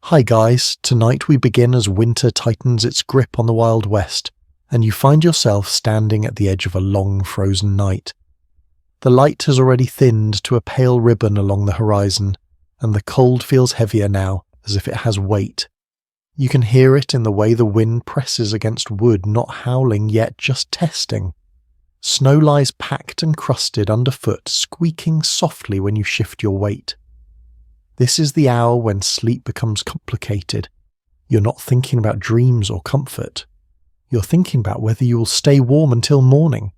Hi guys, tonight we begin as winter tightens its grip on the Wild West, and you find yourself standing at the edge of a long frozen night. The light has already thinned to a pale ribbon along the horizon, and the cold feels heavier now, as if it has weight. You can hear it in the way the wind presses against wood, not howling yet, just testing. Snow lies packed and crusted underfoot, squeaking softly when you shift your weight. This is the hour when sleep becomes complicated. You're not thinking about dreams or comfort. You're thinking about whether you will stay warm until morning.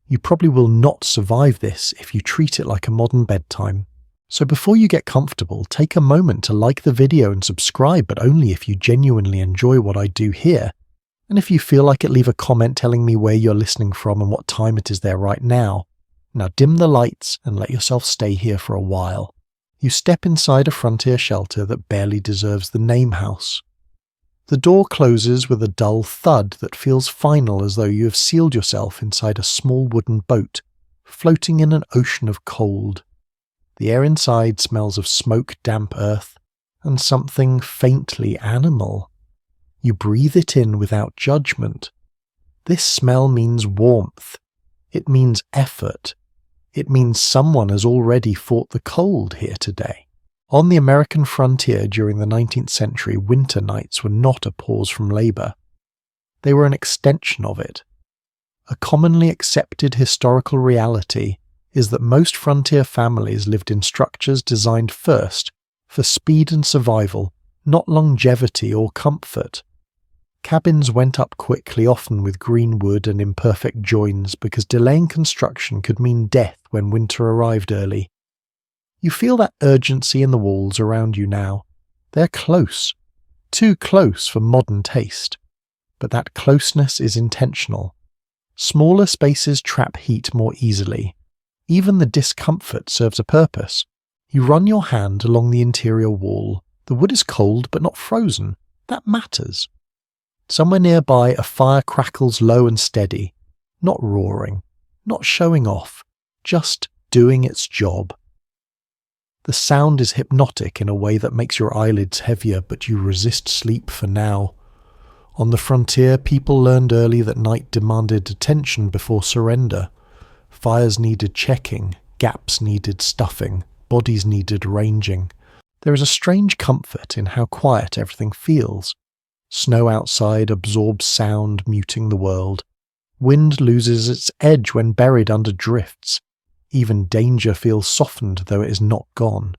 You probably will not survive this if you treat it like a modern bedtime. So before you get comfortable, take a moment to like the video and subscribe, but only if you genuinely enjoy what I do here. And if you feel like it, leave a comment telling me where you're listening from and what time it is there right now. Now dim the lights and let yourself stay here for a while. You step inside a frontier shelter that barely deserves the name house. The door closes with a dull thud that feels final, as though you have sealed yourself inside a small wooden boat, floating in an ocean of cold. The air inside smells of smoke, damp earth, and something faintly animal. You breathe it in without judgment. This smell means warmth. It means effort. It means someone has already fought the cold here today. On the American frontier during the 19th century, winter nights were not a pause from labour. They were an extension of it. A commonly accepted historical reality is that most frontier families lived in structures designed first for speed and survival, not longevity or comfort. Cabins went up quickly, often with green wood and imperfect joins, because delaying construction could mean death when winter arrived early. You feel that urgency in the walls around you now. They're close. Too close for modern taste. But that closeness is intentional. Smaller spaces trap heat more easily. Even the discomfort serves a purpose. You run your hand along the interior wall. The wood is cold but not frozen. That matters. Somewhere nearby, a fire crackles low and steady, not roaring, not showing off, just doing its job. The sound is hypnotic in a way that makes your eyelids heavier, but you resist sleep for now. On the frontier, people learned early that night demanded attention before surrender. Fires needed checking, gaps needed stuffing, bodies needed arranging. There is a strange comfort in how quiet everything feels. Snow outside absorbs sound, muting the world. Wind loses its edge when buried under drifts. Even danger feels softened, though it is not gone.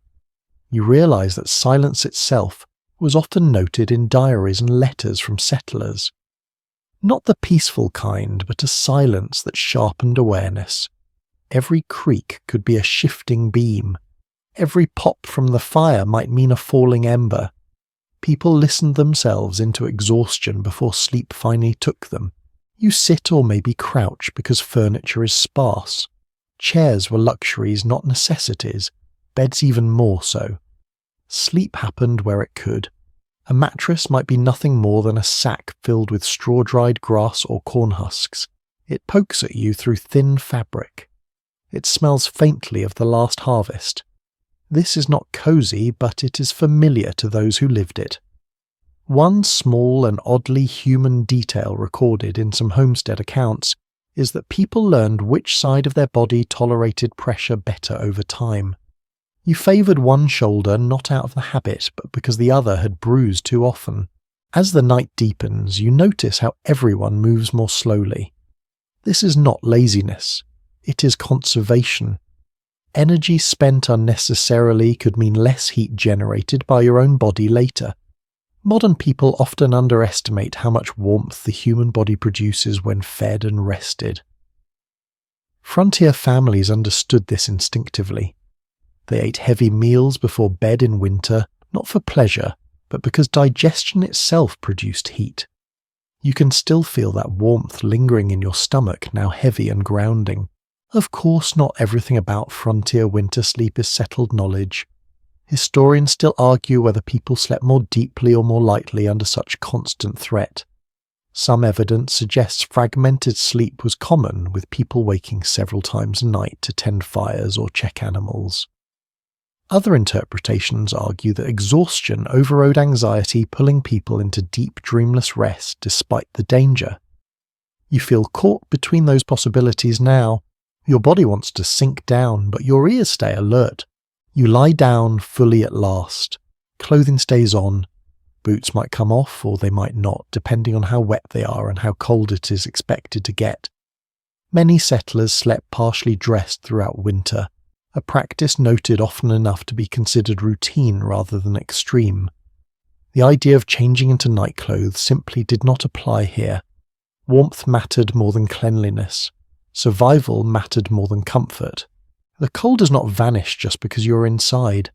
You realize that silence itself was often noted in diaries and letters from settlers. Not the peaceful kind, but a silence that sharpened awareness. Every creak could be a shifting beam. Every pop from the fire might mean a falling ember. People listened themselves into exhaustion before sleep finally took them. You sit or maybe crouch because furniture is sparse. Chairs were luxuries, not necessities, beds even more so. Sleep happened where it could. A mattress might be nothing more than a sack filled with straw-dried grass or corn husks. It pokes at you through thin fabric. It smells faintly of the last harvest. This is not cozy, but it is familiar to those who lived it. One small and oddly human detail recorded in some homestead accounts is that people learned which side of their body tolerated pressure better over time. You favoured one shoulder not out of the habit, but because the other had bruised too often. As the night deepens, you notice how everyone moves more slowly. This is not laziness. It is conservation. Energy spent unnecessarily could mean less heat generated by your own body later. Modern people often underestimate how much warmth the human body produces when fed and rested. Frontier families understood this instinctively. They ate heavy meals before bed in winter, not for pleasure, but because digestion itself produced heat. You can still feel that warmth lingering in your stomach, now heavy and grounding. Of course, not everything about frontier winter sleep is settled knowledge. Historians still argue whether people slept more deeply or more lightly under such constant threat. Some evidence suggests fragmented sleep was common, with people waking several times a night to tend fires or check animals. Other interpretations argue that exhaustion overrode anxiety, pulling people into deep, dreamless rest despite the danger. You feel caught between those possibilities now. Your body wants to sink down, but your ears stay alert. You lie down fully at last. Clothing stays on. Boots might come off, or they might not, depending on how wet they are and how cold it is expected to get. Many settlers slept partially dressed throughout winter, a practice noted often enough to be considered routine rather than extreme. The idea of changing into nightclothes simply did not apply here. Warmth mattered more than cleanliness. Survival mattered more than comfort. The cold does not vanish just because you're inside.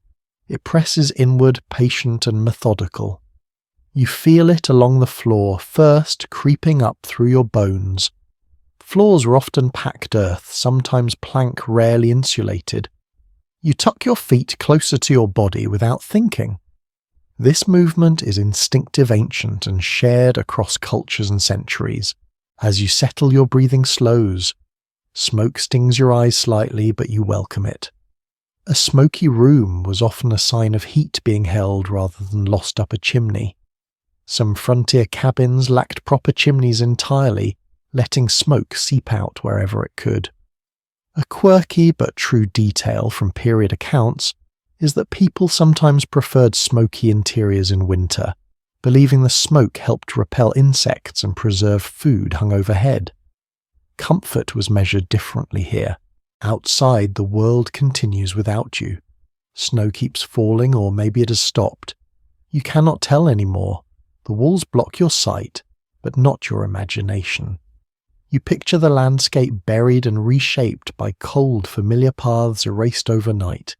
It presses inward, patient and methodical. You feel it along the floor, first creeping up through your bones. Floors were often packed earth, sometimes plank rarely insulated. You tuck your feet closer to your body without thinking. This movement is instinctive, ancient, and shared across cultures and centuries. As you settle, your breathing slows. Smoke stings your eyes slightly, but you welcome it. A smoky room was often a sign of heat being held rather than lost up a chimney. Some frontier cabins lacked proper chimneys entirely, letting smoke seep out wherever it could. A quirky but true detail from period accounts is that people sometimes preferred smoky interiors in winter, believing the smoke helped repel insects and preserve food hung overhead. Comfort was measured differently here. Outside, the world continues without you. Snow keeps falling, or maybe it has stopped. You cannot tell anymore. The walls block your sight, but not your imagination. You picture the landscape buried and reshaped by cold, familiar paths erased overnight.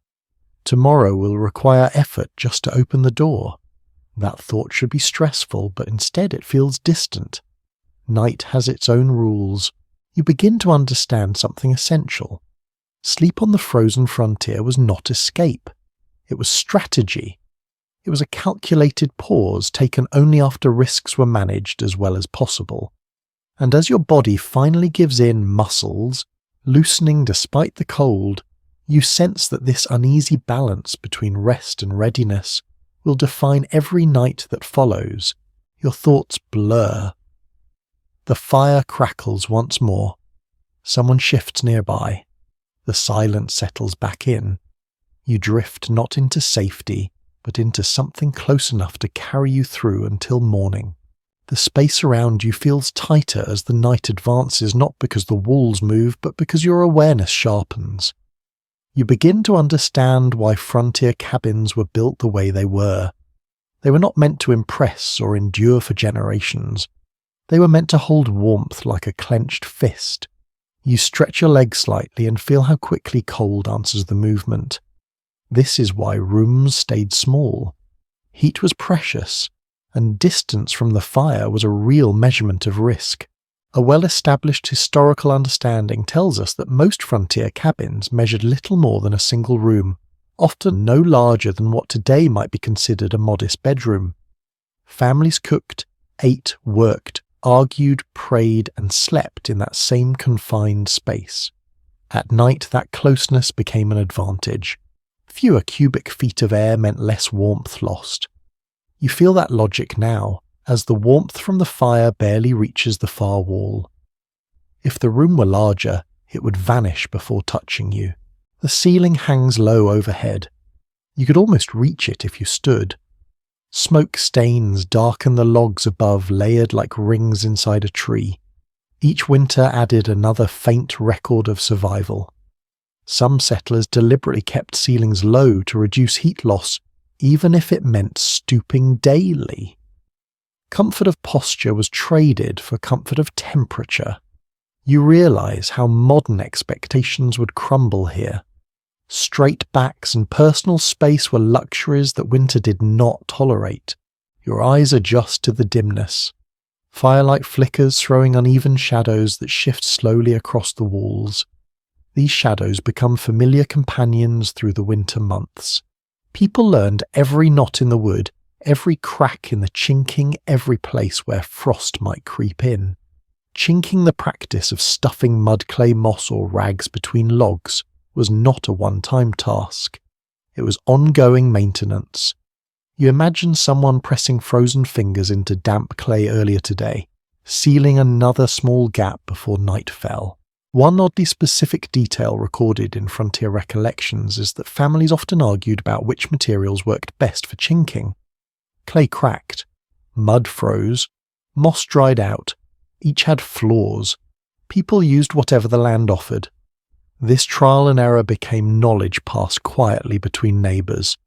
Tomorrow will require effort just to open the door. That thought should be stressful, but instead it feels distant. Night has its own rules. You begin to understand something essential. Sleep on the frozen frontier was not escape. It was strategy. It was a calculated pause taken only after risks were managed as well as possible. And as your body finally gives in, muscles, loosening despite the cold, you sense that this uneasy balance between rest and readiness will define every night that follows. Your thoughts blur. The fire crackles once more. Someone shifts nearby. The silence settles back in. You drift not into safety, but into something close enough to carry you through until morning. The space around you feels tighter as the night advances, not because the walls move, but because your awareness sharpens. You begin to understand why frontier cabins were built the way they were. They were not meant to impress or endure for generations. They were meant to hold warmth like a clenched fist. You stretch your legs slightly and feel how quickly cold answers the movement. This is why rooms stayed small. Heat was precious, and distance from the fire was a real measurement of risk. A well-established historical understanding tells us that most frontier cabins measured little more than a single room, often no larger than what today might be considered a modest bedroom. Families cooked, ate, worked, argued, prayed, and slept in that same confined space. At night, that closeness became an advantage. Fewer cubic feet of air meant less warmth lost. You feel that logic now, as the warmth from the fire barely reaches the far wall. If the room were larger, it would vanish before touching you. The ceiling hangs low overhead. You could almost reach it if you stood. Smoke stains darken the logs above, layered like rings inside a tree. Each winter added another faint record of survival. Some settlers deliberately kept ceilings low to reduce heat loss, even if it meant stooping daily. Comfort of posture was traded for comfort of temperature. You realize how modern expectations would crumble here. Straight backs and personal space were luxuries that winter did not tolerate. Your eyes adjust to the dimness. Firelight flickers, throwing uneven shadows that shift slowly across the walls. These shadows become familiar companions through the winter months. People learned every knot in the wood, every crack in the chinking, every place where frost might creep in. Chinking, the practice of stuffing mud, clay, moss or rags between logs, was not a one-time task. It was ongoing maintenance. You imagine someone pressing frozen fingers into damp clay earlier today, sealing another small gap before night fell. One oddly specific detail recorded in frontier recollections is that families often argued about which materials worked best for chinking. Clay cracked, mud froze, moss dried out. Each had flaws. People used whatever the land offered. This trial and error became knowledge passed quietly between neighbours.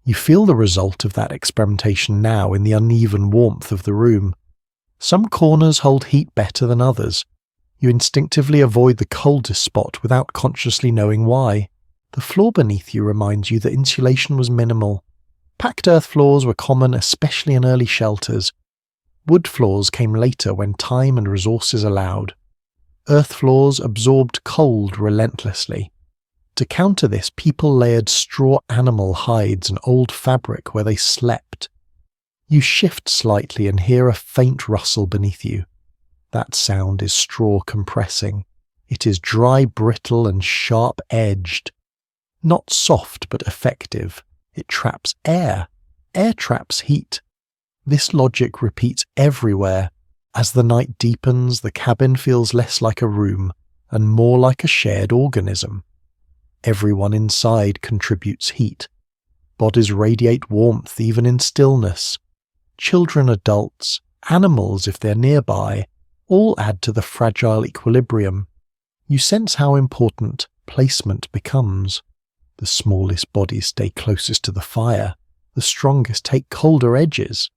You feel the result of that experimentation now in the uneven warmth of the room. Some corners hold heat better than others. You instinctively avoid the coldest spot without consciously knowing why. The floor beneath you reminds you that insulation was minimal. Packed earth floors were common, especially in early shelters. Wood floors came later when time and resources allowed. Earth floors absorbed cold relentlessly. To counter this, people layered straw animal hides and old fabric where they slept. You shift slightly and hear a faint rustle beneath you. That sound is straw compressing. It is dry, brittle, and sharp-edged. Not soft, but effective. It traps air. Air traps heat. This logic repeats everywhere. As the night deepens, the cabin feels less like a room and more like a shared organism. Everyone inside contributes heat. Bodies radiate warmth even in stillness. Children, adults, animals if they're nearby, all add to the fragile equilibrium. You sense how important placement becomes. The smallest bodies stay closest to the fire. The strongest take colder edges.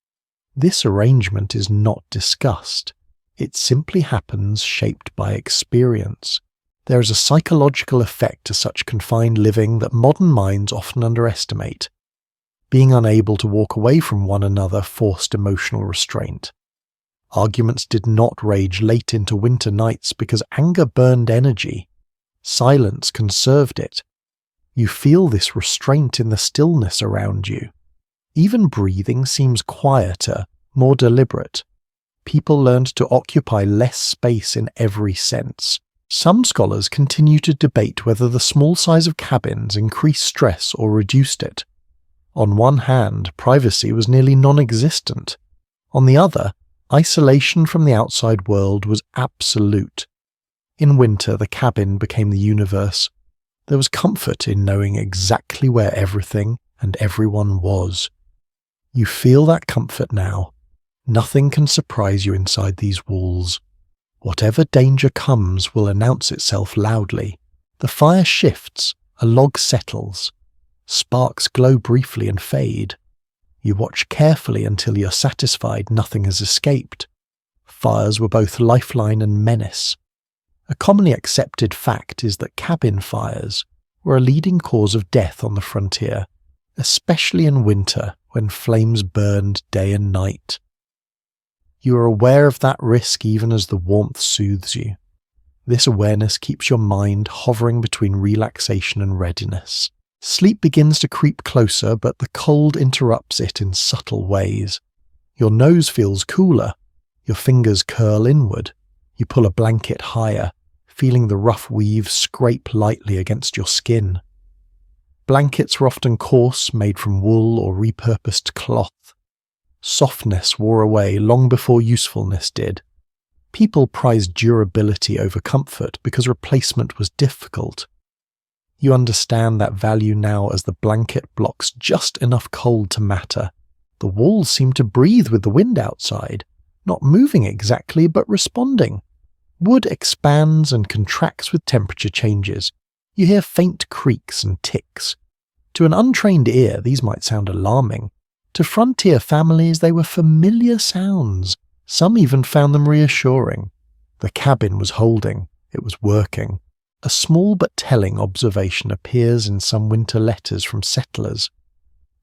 This arrangement is not discussed. It simply happens, shaped by experience. There is a psychological effect to such confined living that modern minds often underestimate. Being unable to walk away from one another forced emotional restraint. Arguments did not rage late into winter nights because anger burned energy. Silence conserved it. You feel this restraint in the stillness around you. Even breathing seems quieter, more deliberate. People learned to occupy less space in every sense. Some scholars continue to debate whether the small size of cabins increased stress or reduced it. On one hand, privacy was nearly non-existent. On the other, isolation from the outside world was absolute. In winter, the cabin became the universe. There was comfort in knowing exactly where everything and everyone was. You feel that comfort now. Nothing can surprise you inside these walls. Whatever danger comes will announce itself loudly. The fire shifts, a log settles. Sparks glow briefly and fade. You watch carefully until you're satisfied nothing has escaped. Fires were both lifeline and menace. A commonly accepted fact is that cabin fires were a leading cause of death on the frontier, especially in winter when flames burned day and night. You are aware of that risk even as the warmth soothes you. This awareness keeps your mind hovering between relaxation and readiness. Sleep begins to creep closer, but the cold interrupts it in subtle ways. Your nose feels cooler. Your fingers curl inward. You pull a blanket higher, feeling the rough weave scrape lightly against your skin. Blankets were often coarse, made from wool or repurposed cloth. Softness wore away long before usefulness did. People prized durability over comfort because replacement was difficult. You understand that value now as the blanket blocks just enough cold to matter. The walls seem to breathe with the wind outside, not moving exactly but responding. Wood expands and contracts with temperature changes. You hear faint creaks and ticks. To an untrained ear, these might sound alarming. To frontier families, they were familiar sounds. Some even found them reassuring. The cabin was holding. It was working. A small but telling observation appears in some winter letters from settlers.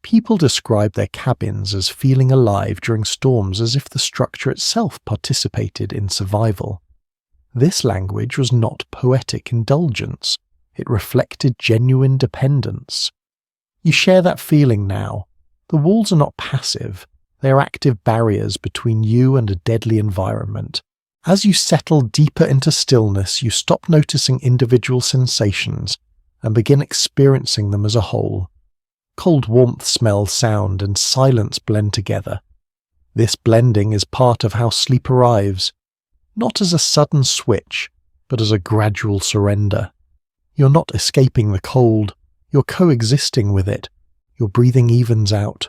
People describe their cabins as feeling alive during storms as if the structure itself participated in survival. This language was not poetic indulgence. It reflected genuine dependence. You share that feeling now. The walls are not passive. They are active barriers between you and a deadly environment. As you settle deeper into stillness, you stop noticing individual sensations and begin experiencing them as a whole. Cold warmth, smell, sound, and silence blend together. This blending is part of how sleep arrives, not as a sudden switch, but as a gradual surrender. You're not escaping the cold, you're coexisting with it. Your breathing evens out.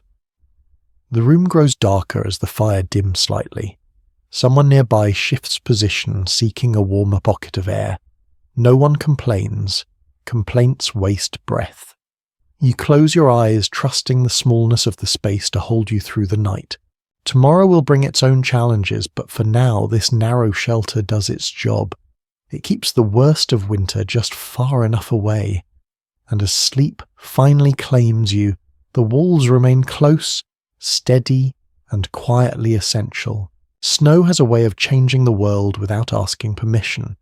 The room grows darker as the fire dims slightly. Someone nearby shifts position, seeking a warmer pocket of air. No one complains. Complaints waste breath. You close your eyes, trusting the smallness of the space to hold you through the night. Tomorrow will bring its own challenges, but for now this narrow shelter does its job. It keeps the worst of winter just far enough away. And as sleep finally claims you, the walls remain close, steady, and quietly essential. Snow has a way of changing the world without asking permission.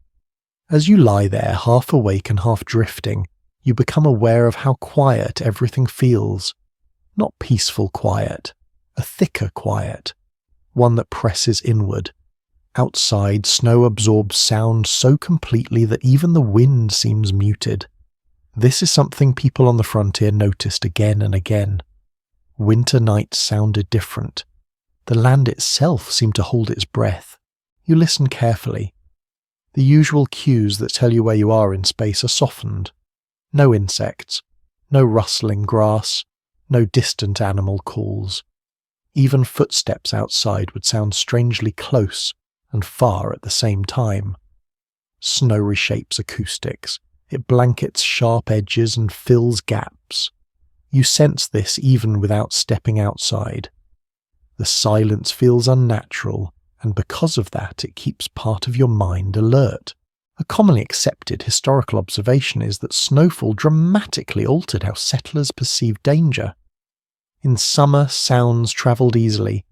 As you lie there, half awake and half drifting, you become aware of how quiet everything feels. Not peaceful quiet, a thicker quiet, one that presses inward. Outside, snow absorbs sound so completely that even the wind seems muted. This is something people on the frontier noticed again and again. Winter nights sounded different. The land itself seemed to hold its breath. You listen carefully. The usual cues that tell you where you are in space are softened. No insects, no rustling grass, no distant animal calls. Even footsteps outside would sound strangely close and far at the same time. Snow reshapes acoustics. It blankets sharp edges and fills gaps. You sense this even without stepping outside. The silence feels unnatural, and because of that it keeps part of your mind alert. A commonly accepted historical observation is that snowfall dramatically altered how settlers perceived danger. In summer, sounds travelled easily.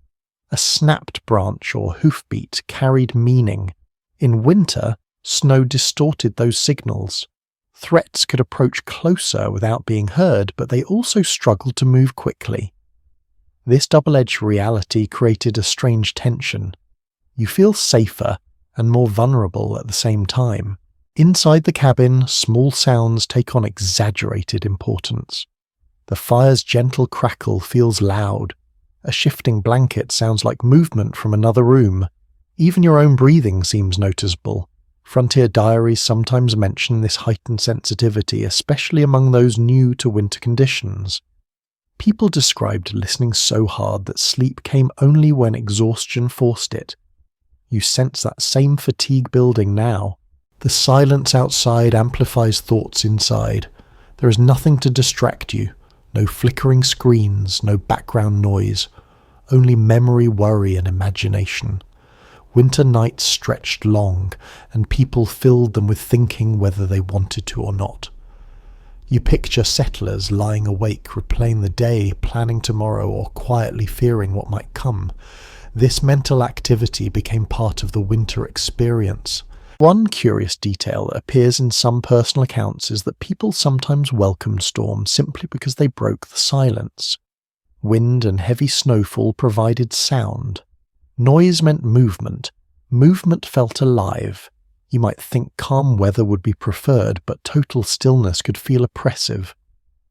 A snapped branch or hoofbeat carried meaning. In winter, snow distorted those signals. Threats could approach closer without being heard, but they also struggled to move quickly. This double-edged reality created a strange tension. You feel safer and more vulnerable at the same time. Inside the cabin, small sounds take on exaggerated importance. The fire's gentle crackle feels loud. A shifting blanket sounds like movement from another room. Even your own breathing seems noticeable. Frontier diaries sometimes mention this heightened sensitivity, especially among those new to winter conditions. People described listening so hard that sleep came only when exhaustion forced it. You sense that same fatigue building now. The silence outside amplifies thoughts inside. There is nothing to distract you. No flickering screens, no background noise. Only memory, worry, and imagination. Winter nights stretched long, and people filled them with thinking whether they wanted to or not. You picture settlers lying awake, replaying the day, planning tomorrow, or quietly fearing what might come. This mental activity became part of the winter experience. One curious detail that appears in some personal accounts is that people sometimes welcomed storms simply because they broke the silence. Wind and heavy snowfall provided sound. Noise meant movement. Movement felt alive. You might think calm weather would be preferred, but total stillness could feel oppressive.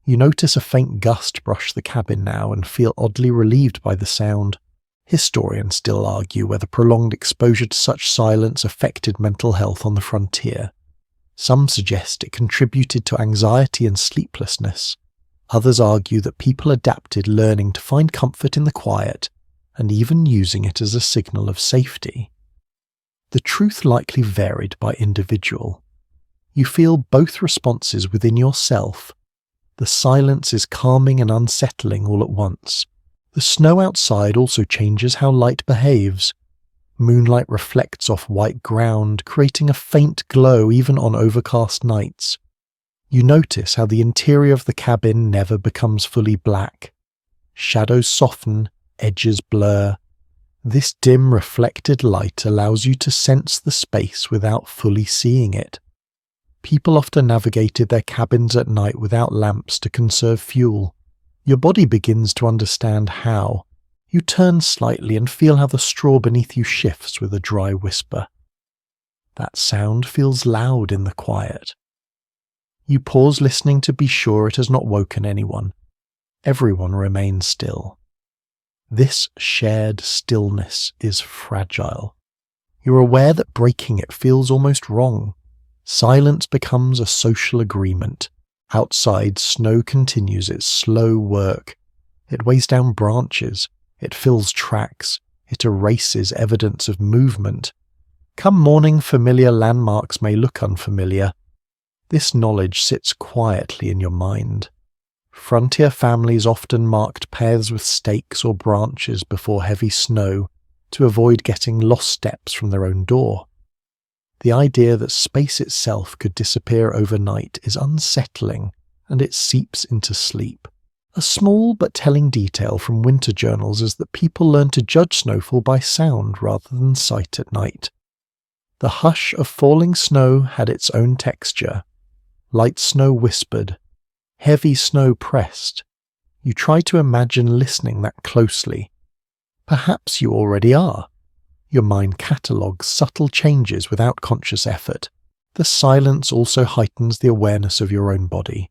You notice a faint gust brush the cabin now and feel oddly relieved by the sound. Historians still argue whether prolonged exposure to such silence affected mental health on the frontier. Some suggest it contributed to anxiety and sleeplessness. Others argue that people adapted, learning to find comfort in the quiet and even using it as a signal of safety. The truth likely varied by individual. You feel both responses within yourself. The silence is calming and unsettling all at once. The snow outside also changes how light behaves. Moonlight reflects off white ground, creating a faint glow even on overcast nights. You notice how the interior of the cabin never becomes fully black. Shadows soften, edges blur. This dim reflected light allows you to sense the space without fully seeing it. People often navigated their cabins at night without lamps to conserve fuel. Your body begins to understand how. You turn slightly and feel how the straw beneath you shifts with a dry whisper. That sound feels loud in the quiet. You pause listening to be sure it has not woken anyone. Everyone remains still. This shared stillness is fragile. You're aware that breaking it feels almost wrong. Silence becomes a social agreement. Outside, snow continues its slow work. It weighs down branches. It fills tracks. It erases evidence of movement. Come morning, familiar landmarks may look unfamiliar. This knowledge sits quietly in your mind. Frontier families often marked paths with stakes or branches before heavy snow to avoid getting lost steps from their own door. The idea that space itself could disappear overnight is unsettling, and it seeps into sleep. A small but telling detail from winter journals is that people learn to judge snowfall by sound rather than sight at night. The hush of falling snow had its own texture. Light snow whispered. Heavy snow pressed. You try to imagine listening that closely. Perhaps you already are. Your mind catalogues subtle changes without conscious effort. The silence also heightens the awareness of your own body.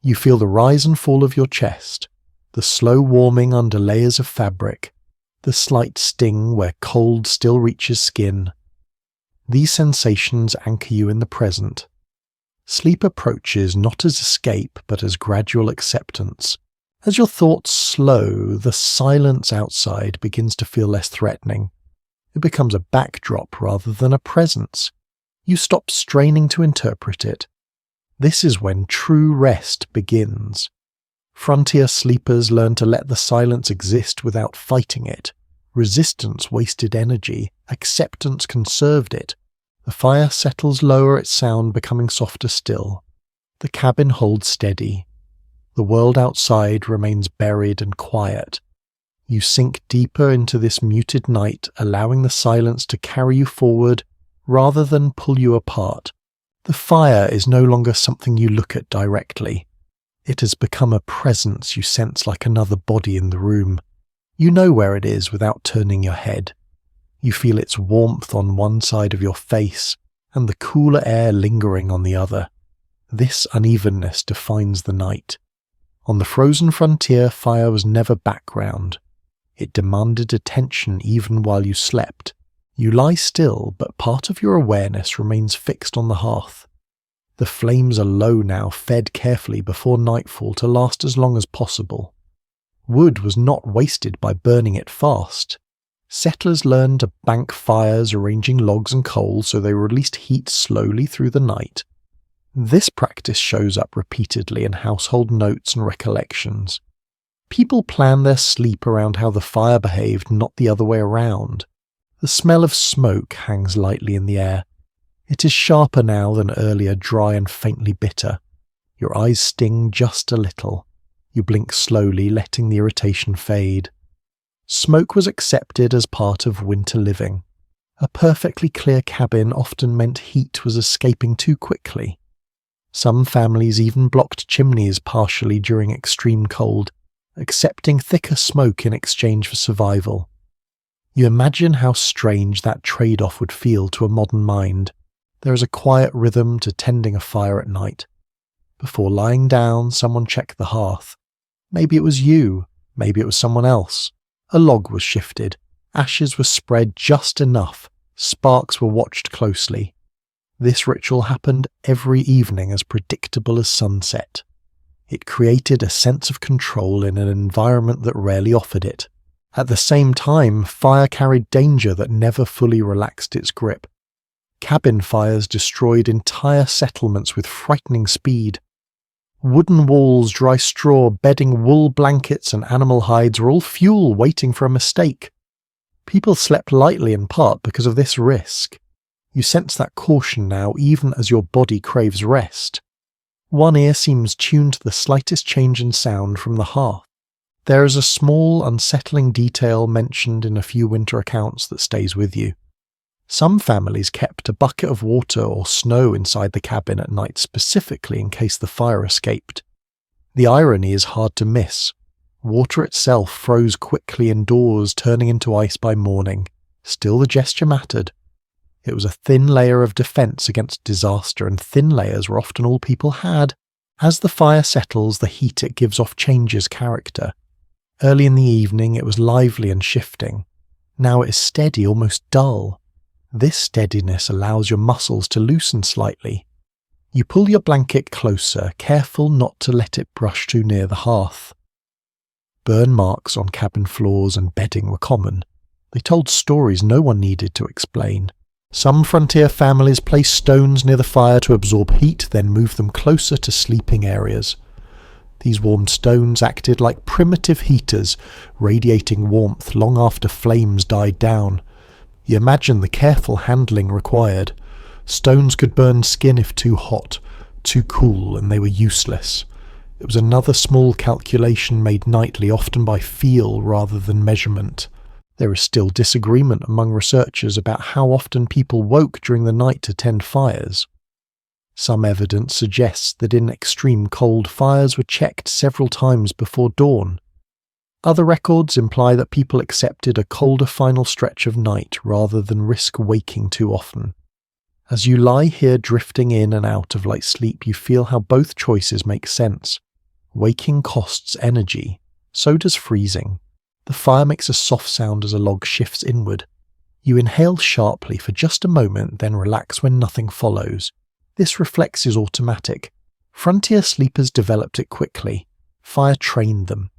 You feel the rise and fall of your chest, the slow warming under layers of fabric, the slight sting where cold still reaches skin. These sensations anchor you in the present. Sleep approaches not as escape but as gradual acceptance. As your thoughts slow, the silence outside begins to feel less threatening. It becomes a backdrop rather than a presence. You stop straining to interpret it. This is when true rest begins. Frontier sleepers learn to let the silence exist without fighting it. Resistance wasted energy. Acceptance conserved it. The fire settles lower, its sound becoming softer still. The cabin holds steady. The world outside remains buried and quiet. You sink deeper into this muted night, allowing the silence to carry you forward rather than pull you apart. The fire is no longer something you look at directly. It has become a presence you sense like another body in the room. You know where it is without turning your head. You feel its warmth on one side of your face and the cooler air lingering on the other. This unevenness defines the night. On the frozen frontier, fire was never background. It demanded attention even while you slept. You lie still, but part of your awareness remains fixed on the hearth. The flames are low now, fed carefully before nightfall to last as long as possible. Wood was not wasted by burning it fast. Settlers learned to bank fires, arranging logs and coal so they released heat slowly through the night. This practice shows up repeatedly in household notes and recollections. People plan their sleep around how the fire behaved, not the other way around. The smell of smoke hangs lightly in the air. It is sharper now than earlier, dry and faintly bitter. Your eyes sting just a little. You blink slowly, letting the irritation fade. Smoke was accepted as part of winter living. A perfectly clear cabin often meant heat was escaping too quickly. Some families even blocked chimneys partially during extreme cold, accepting thicker smoke in exchange for survival. You imagine how strange that trade-off would feel to a modern mind. There is a quiet rhythm to tending a fire at night. Before lying down, someone checked the hearth. Maybe it was you, maybe it was someone else. A log was shifted. Ashes were spread just enough. Sparks were watched closely. This ritual happened every evening, as predictable as sunset. It created a sense of control in an environment that rarely offered it. At the same time, fire carried danger that never fully relaxed its grip. Cabin fires destroyed entire settlements with frightening speed. Wooden walls, dry straw, bedding, wool blankets and animal hides were all fuel waiting for a mistake. People slept lightly in part because of this risk. You sense that caution now, even as your body craves rest. One ear seems tuned to the slightest change in sound from the hearth. There is a small, unsettling detail mentioned in a few winter accounts that stays with you. Some families kept a bucket of water or snow inside the cabin at night specifically in case the fire escaped. The irony is hard to miss. Water itself froze quickly indoors, turning into ice by morning. Still, the gesture mattered. It was a thin layer of defense against disaster, and thin layers were often all people had. As the fire settles, the heat it gives off changes character. Early in the evening it was lively and shifting. Now it is steady, almost dull. This steadiness allows your muscles to loosen slightly. You pull your blanket closer, careful not to let it brush too near the hearth. Burn marks on cabin floors and bedding were common. They told stories no one needed to explain. Some frontier families placed stones near the fire to absorb heat, then move them closer to sleeping areas. These warmed stones acted like primitive heaters, radiating warmth long after flames died down. You imagine the careful handling required. Stones could burn skin if too hot, too cool, and they were useless. It was another small calculation made nightly, often by feel rather than measurement. There is still disagreement among researchers about how often people woke during the night to tend fires. Some evidence suggests that in extreme cold, fires were checked several times before dawn. Other records imply that people accepted a colder final stretch of night rather than risk waking too often. As you lie here drifting in and out of light sleep, you feel how both choices make sense. Waking costs energy, so does freezing. The fire makes a soft sound as a log shifts inward. You inhale sharply for just a moment, then relax when nothing follows. This reflex is automatic. Frontier sleepers developed it quickly. Fire trained them.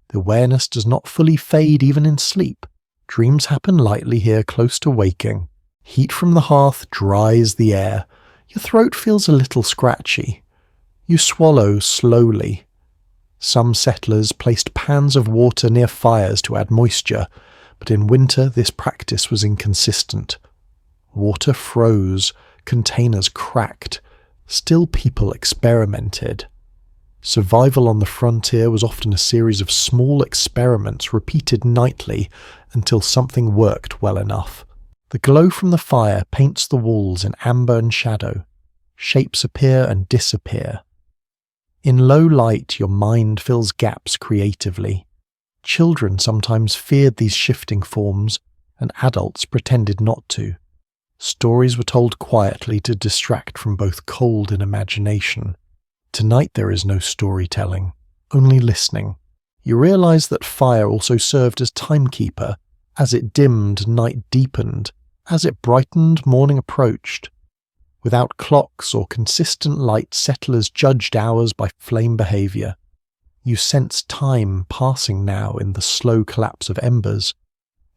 The awareness does not fully fade even in sleep. Dreams happen lightly here, close to waking. Heat from the hearth dries the air. Your throat feels a little scratchy. You swallow slowly. Some settlers placed pans of water near fires to add moisture, but in winter this practice was inconsistent. Water froze, containers cracked. Still people experimented. Survival on the frontier was often a series of small experiments repeated nightly until something worked well enough. The glow from the fire paints the walls in amber and shadow. Shapes appear and disappear. In low light, your mind fills gaps creatively. Children sometimes feared these shifting forms, and adults pretended not to. Stories were told quietly to distract from both cold and imagination. Tonight there is no storytelling, only listening. You realize that fire also served as timekeeper. As it dimmed, night deepened. As it brightened, morning approached. Without clocks or consistent light, settlers judged hours by flame behavior. You sense time passing now in the slow collapse of embers.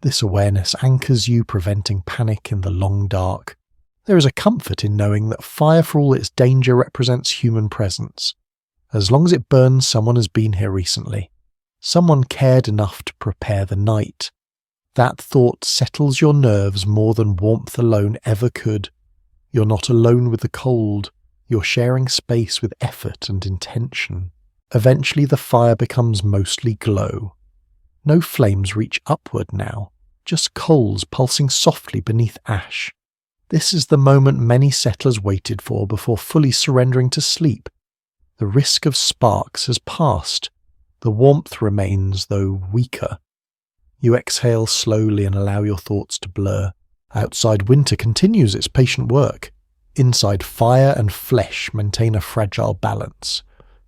This awareness anchors you, preventing panic in the long dark. There is a comfort in knowing that fire, for all its danger, represents human presence. As long as it burns, someone has been here recently. Someone cared enough to prepare the night. That thought settles your nerves more than warmth alone ever could. You're not alone with the cold. You're sharing space with effort and intention. Eventually the fire becomes mostly glow. No flames reach upward now, just coals pulsing softly beneath ash. This is the moment many settlers waited for before fully surrendering to sleep. The risk of sparks has passed. The warmth remains, though weaker. You exhale slowly and allow your thoughts to blur. Outside, winter continues its patient work. Inside, fire and flesh maintain a fragile balance.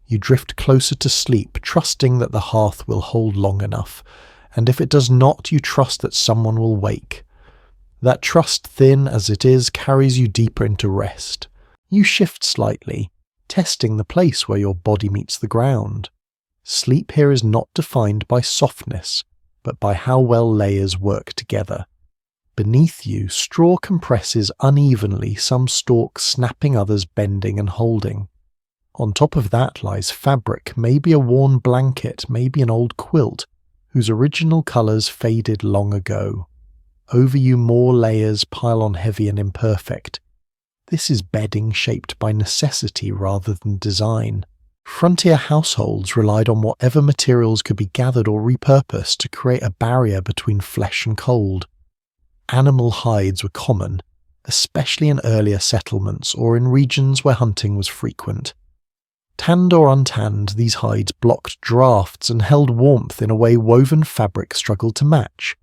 You drift closer to sleep, trusting that the hearth will hold long enough, and if it does not, you trust that someone will wake. That trust, thin as it is, carries you deeper into rest. You shift slightly, testing the place where your body meets the ground. Sleep here is not defined by softness, but by how well layers work together. Beneath you, straw compresses unevenly, some stalks snapping, others bending and holding. On top of that lies fabric, maybe a worn blanket, maybe an old quilt, whose original colours faded long ago. Over you more layers pile on, heavy and imperfect. This is bedding shaped by necessity rather than design. Frontier households relied on whatever materials could be gathered or repurposed to create a barrier between flesh and cold. Animal hides were common, especially in earlier settlements or in regions where hunting was frequent. Tanned or untanned, these hides blocked drafts and held warmth in a way woven fabric struggled to match.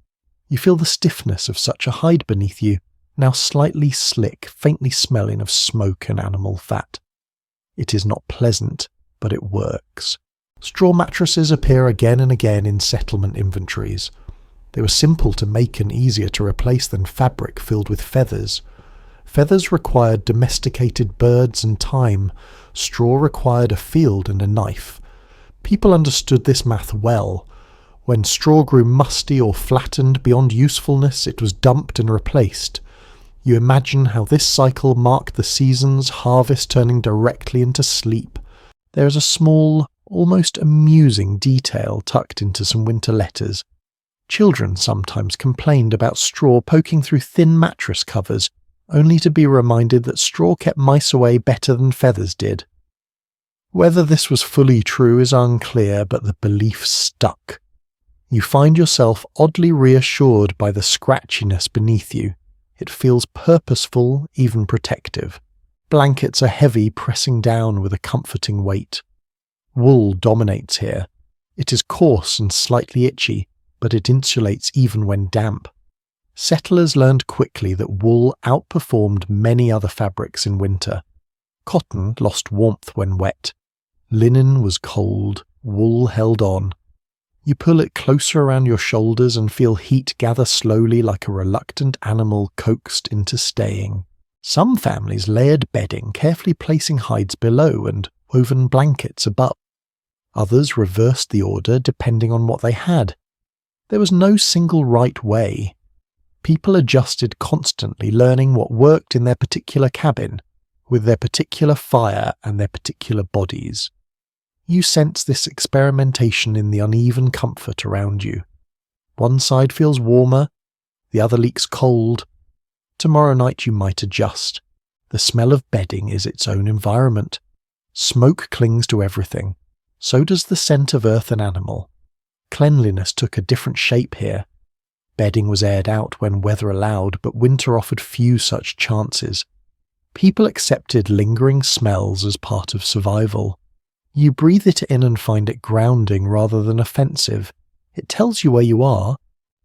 You feel the stiffness of such a hide beneath you, now slightly slick, faintly smelling of smoke and animal fat. It is not pleasant. but it works. Straw mattresses appear again and again in settlement inventories. They were simple to make and easier to replace than fabric filled with feathers. Feathers required domesticated birds and time. Straw required a field and a knife. People understood this math well. When straw grew musty or flattened beyond usefulness, it was dumped and replaced. You imagine how this cycle marked the seasons, harvest turning directly into sleep. There is a small, almost amusing detail tucked into some winter letters. Children sometimes complained about straw poking through thin mattress covers, only to be reminded that straw kept mice away better than feathers did. Whether this was fully true is unclear, but the belief stuck. You find yourself oddly reassured by the scratchiness beneath you. It feels purposeful, even protective. Blankets are heavy, pressing down with a comforting weight. Wool dominates here. It is coarse and slightly itchy, but it insulates even when damp. Settlers learned quickly that wool outperformed many other fabrics in winter. Cotton lost warmth when wet. Linen was cold, wool held on. You pull it closer around your shoulders and feel heat gather slowly like a reluctant animal coaxed into staying. Some families layered bedding, carefully placing hides below and woven blankets above. Others reversed the order depending on what they had. There was no single right way. People adjusted constantly, learning what worked in their particular cabin, with their particular fire and their particular bodies. You sense this experimentation in the uneven comfort around you. One side feels warmer, the other leaks cold. Tomorrow night you might adjust. The smell of bedding is its own environment. Smoke clings to everything. So does the scent of earth and animal. Cleanliness took a different shape here. Bedding was aired out when weather allowed, but winter offered few such chances. People accepted lingering smells as part of survival. You breathe it in and find it grounding rather than offensive. It tells you where you are.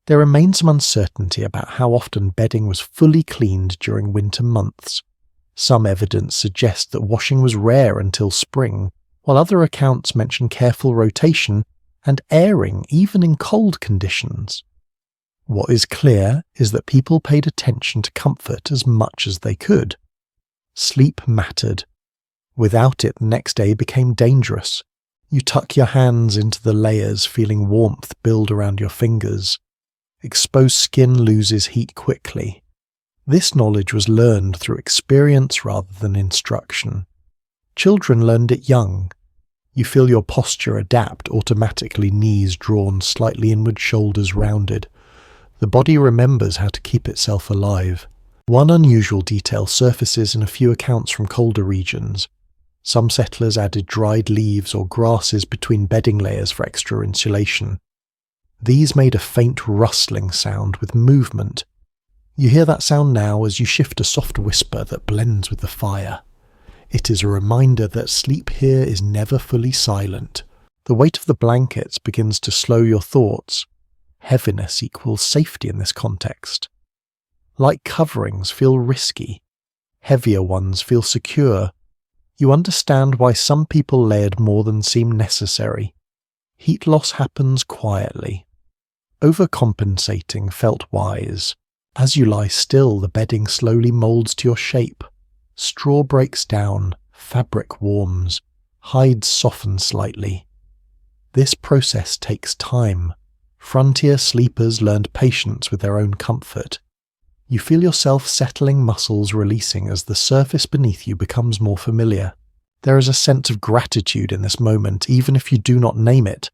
There remains some uncertainty about how often bedding was fully cleaned during winter months. Some evidence suggests that washing was rare until spring, while other accounts mention careful rotation and airing even in cold conditions. What is clear is that people paid attention to comfort as much as they could. Sleep mattered. Without it, the next day became dangerous. You tuck your hands into the layers, feeling warmth build around your fingers. Exposed skin loses heat quickly. This knowledge was learned through experience rather than instruction. Children learned it young. You feel your posture adapt, automatically knees drawn, slightly inward, shoulders rounded. The body remembers how to keep itself alive. One unusual detail surfaces in a few accounts from colder regions. Some settlers added dried leaves or grasses between bedding layers for extra insulation. These made a faint rustling sound with movement. You hear that sound now as you shift a soft whisper that blends with the fire. It is a reminder that sleep here is never fully silent. The weight of the blankets begins to slow your thoughts. Heaviness equals safety in this context. Light coverings feel risky. Heavier ones feel secure. You understand why some people layered more than seemed necessary. Heat loss happens quietly. Overcompensating felt wise. As you lie still, the bedding slowly molds to your shape. Straw breaks down, fabric warms, hides soften slightly. This process takes time. Frontier sleepers learned patience with their own comfort. You feel yourself settling, muscles releasing as the surface beneath you becomes more familiar. There is a sense of gratitude in this moment, even if you do not name it.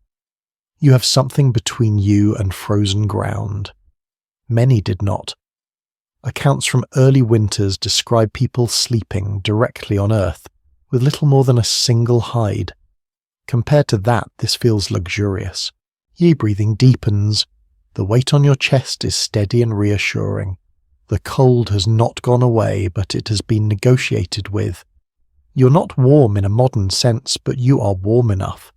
You have something between you and frozen ground. Many did not. Accounts from early winters describe people sleeping directly on earth, with little more than a single hide. Compared to that, this feels luxurious. Your breathing deepens. The weight on your chest is steady and reassuring. The cold has not gone away, but it has been negotiated with. You're not warm in a modern sense, but you are warm enough.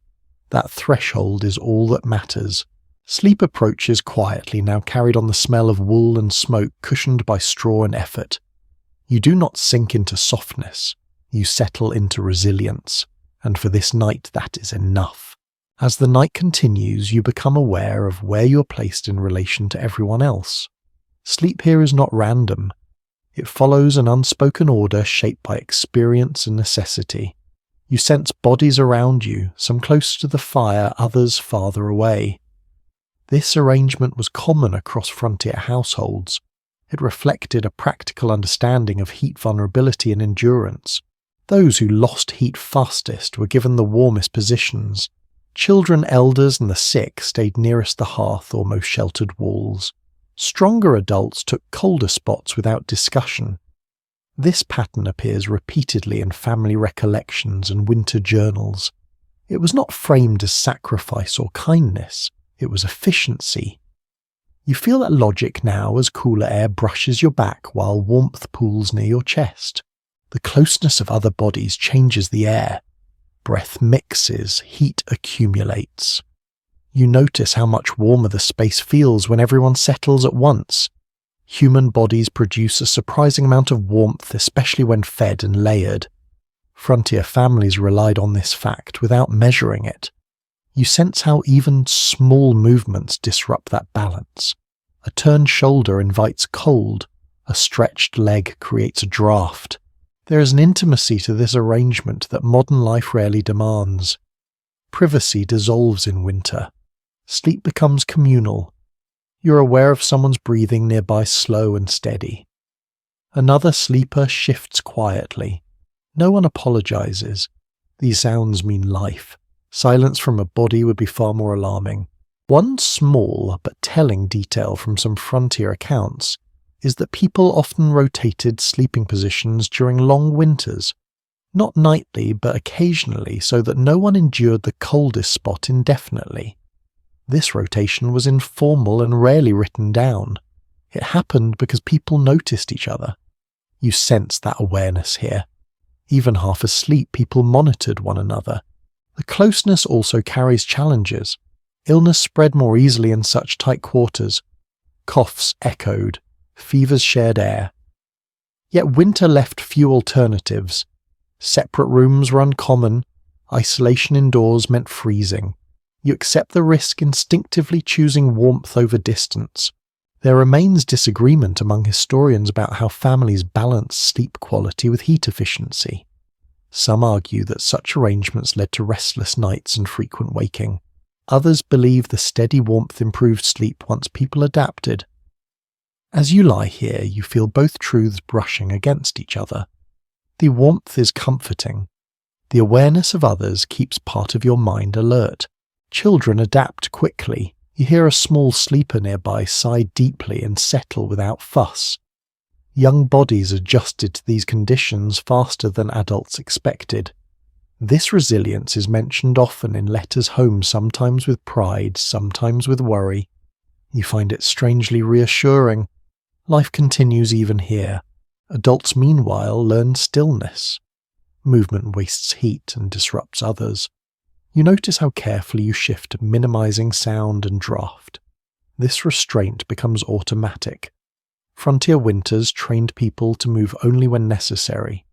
That threshold is all that matters. Sleep approaches quietly, now carried on the smell of wool and smoke, cushioned by straw and effort. You do not sink into softness. You settle into resilience. and for this night that is enough. As the night continues, you become aware of where you're placed in relation to everyone else. Sleep here is not random. It follows an unspoken order shaped by experience and necessity. You sense bodies around you, some close to the fire, others farther away. This arrangement was common across frontier households. It reflected a practical understanding of heat vulnerability and endurance. Those who lost heat fastest were given the warmest positions. Children, elders, and the sick stayed nearest the hearth or most sheltered walls. Stronger adults took colder spots without discussion. This pattern appears repeatedly in family recollections and winter journals. It was not framed as sacrifice or kindness, it was efficiency. You feel that logic now as cooler air brushes your back while warmth pools near your chest. The closeness of other bodies changes the air. Breath mixes, heat accumulates. You notice how much warmer the space feels when everyone settles at once. Human bodies produce a surprising amount of warmth, especially when fed and layered. Frontier families relied on this fact without measuring it. You sense how even small movements disrupt that balance. A turned shoulder invites cold, a stretched leg creates a draft. There is an intimacy to this arrangement that modern life rarely demands. Privacy dissolves in winter. Sleep becomes communal. You're aware of someone's breathing nearby, slow and steady. Another sleeper shifts quietly. No one apologizes. These sounds mean life. Silence from a body would be far more alarming. One small but telling detail from some frontier accounts is that people often rotated sleeping positions during long winters, not nightly but occasionally, so that no one endured the coldest spot indefinitely. This rotation was informal and rarely written down. It happened because people noticed each other. You sense that awareness here. Even half asleep, people monitored one another. The closeness also carries challenges. Illness spread more easily in such tight quarters. Coughs echoed. Fevers shared air. Yet winter left few alternatives. Separate rooms were uncommon. Isolation indoors meant freezing. You accept the risk, instinctively choosing warmth over distance. There remains disagreement among historians about how families balance sleep quality with heat efficiency. Some argue that such arrangements led to restless nights and frequent waking. Others believe the steady warmth improved sleep once people adapted. As you lie here, you feel both truths brushing against each other. The warmth is comforting. The awareness of others keeps part of your mind alert. Children adapt quickly. You hear a small sleeper nearby sigh deeply and settle without fuss. Young bodies adjusted to these conditions faster than adults expected. This resilience is mentioned often in letters home, sometimes with pride, sometimes with worry. You find it strangely reassuring. Life continues even here. Adults, meanwhile, learn stillness. Movement wastes heat and disrupts others. You notice how carefully you shift, minimizing sound and draft. This restraint becomes automatic. Frontier winters trained people to move only when necessary.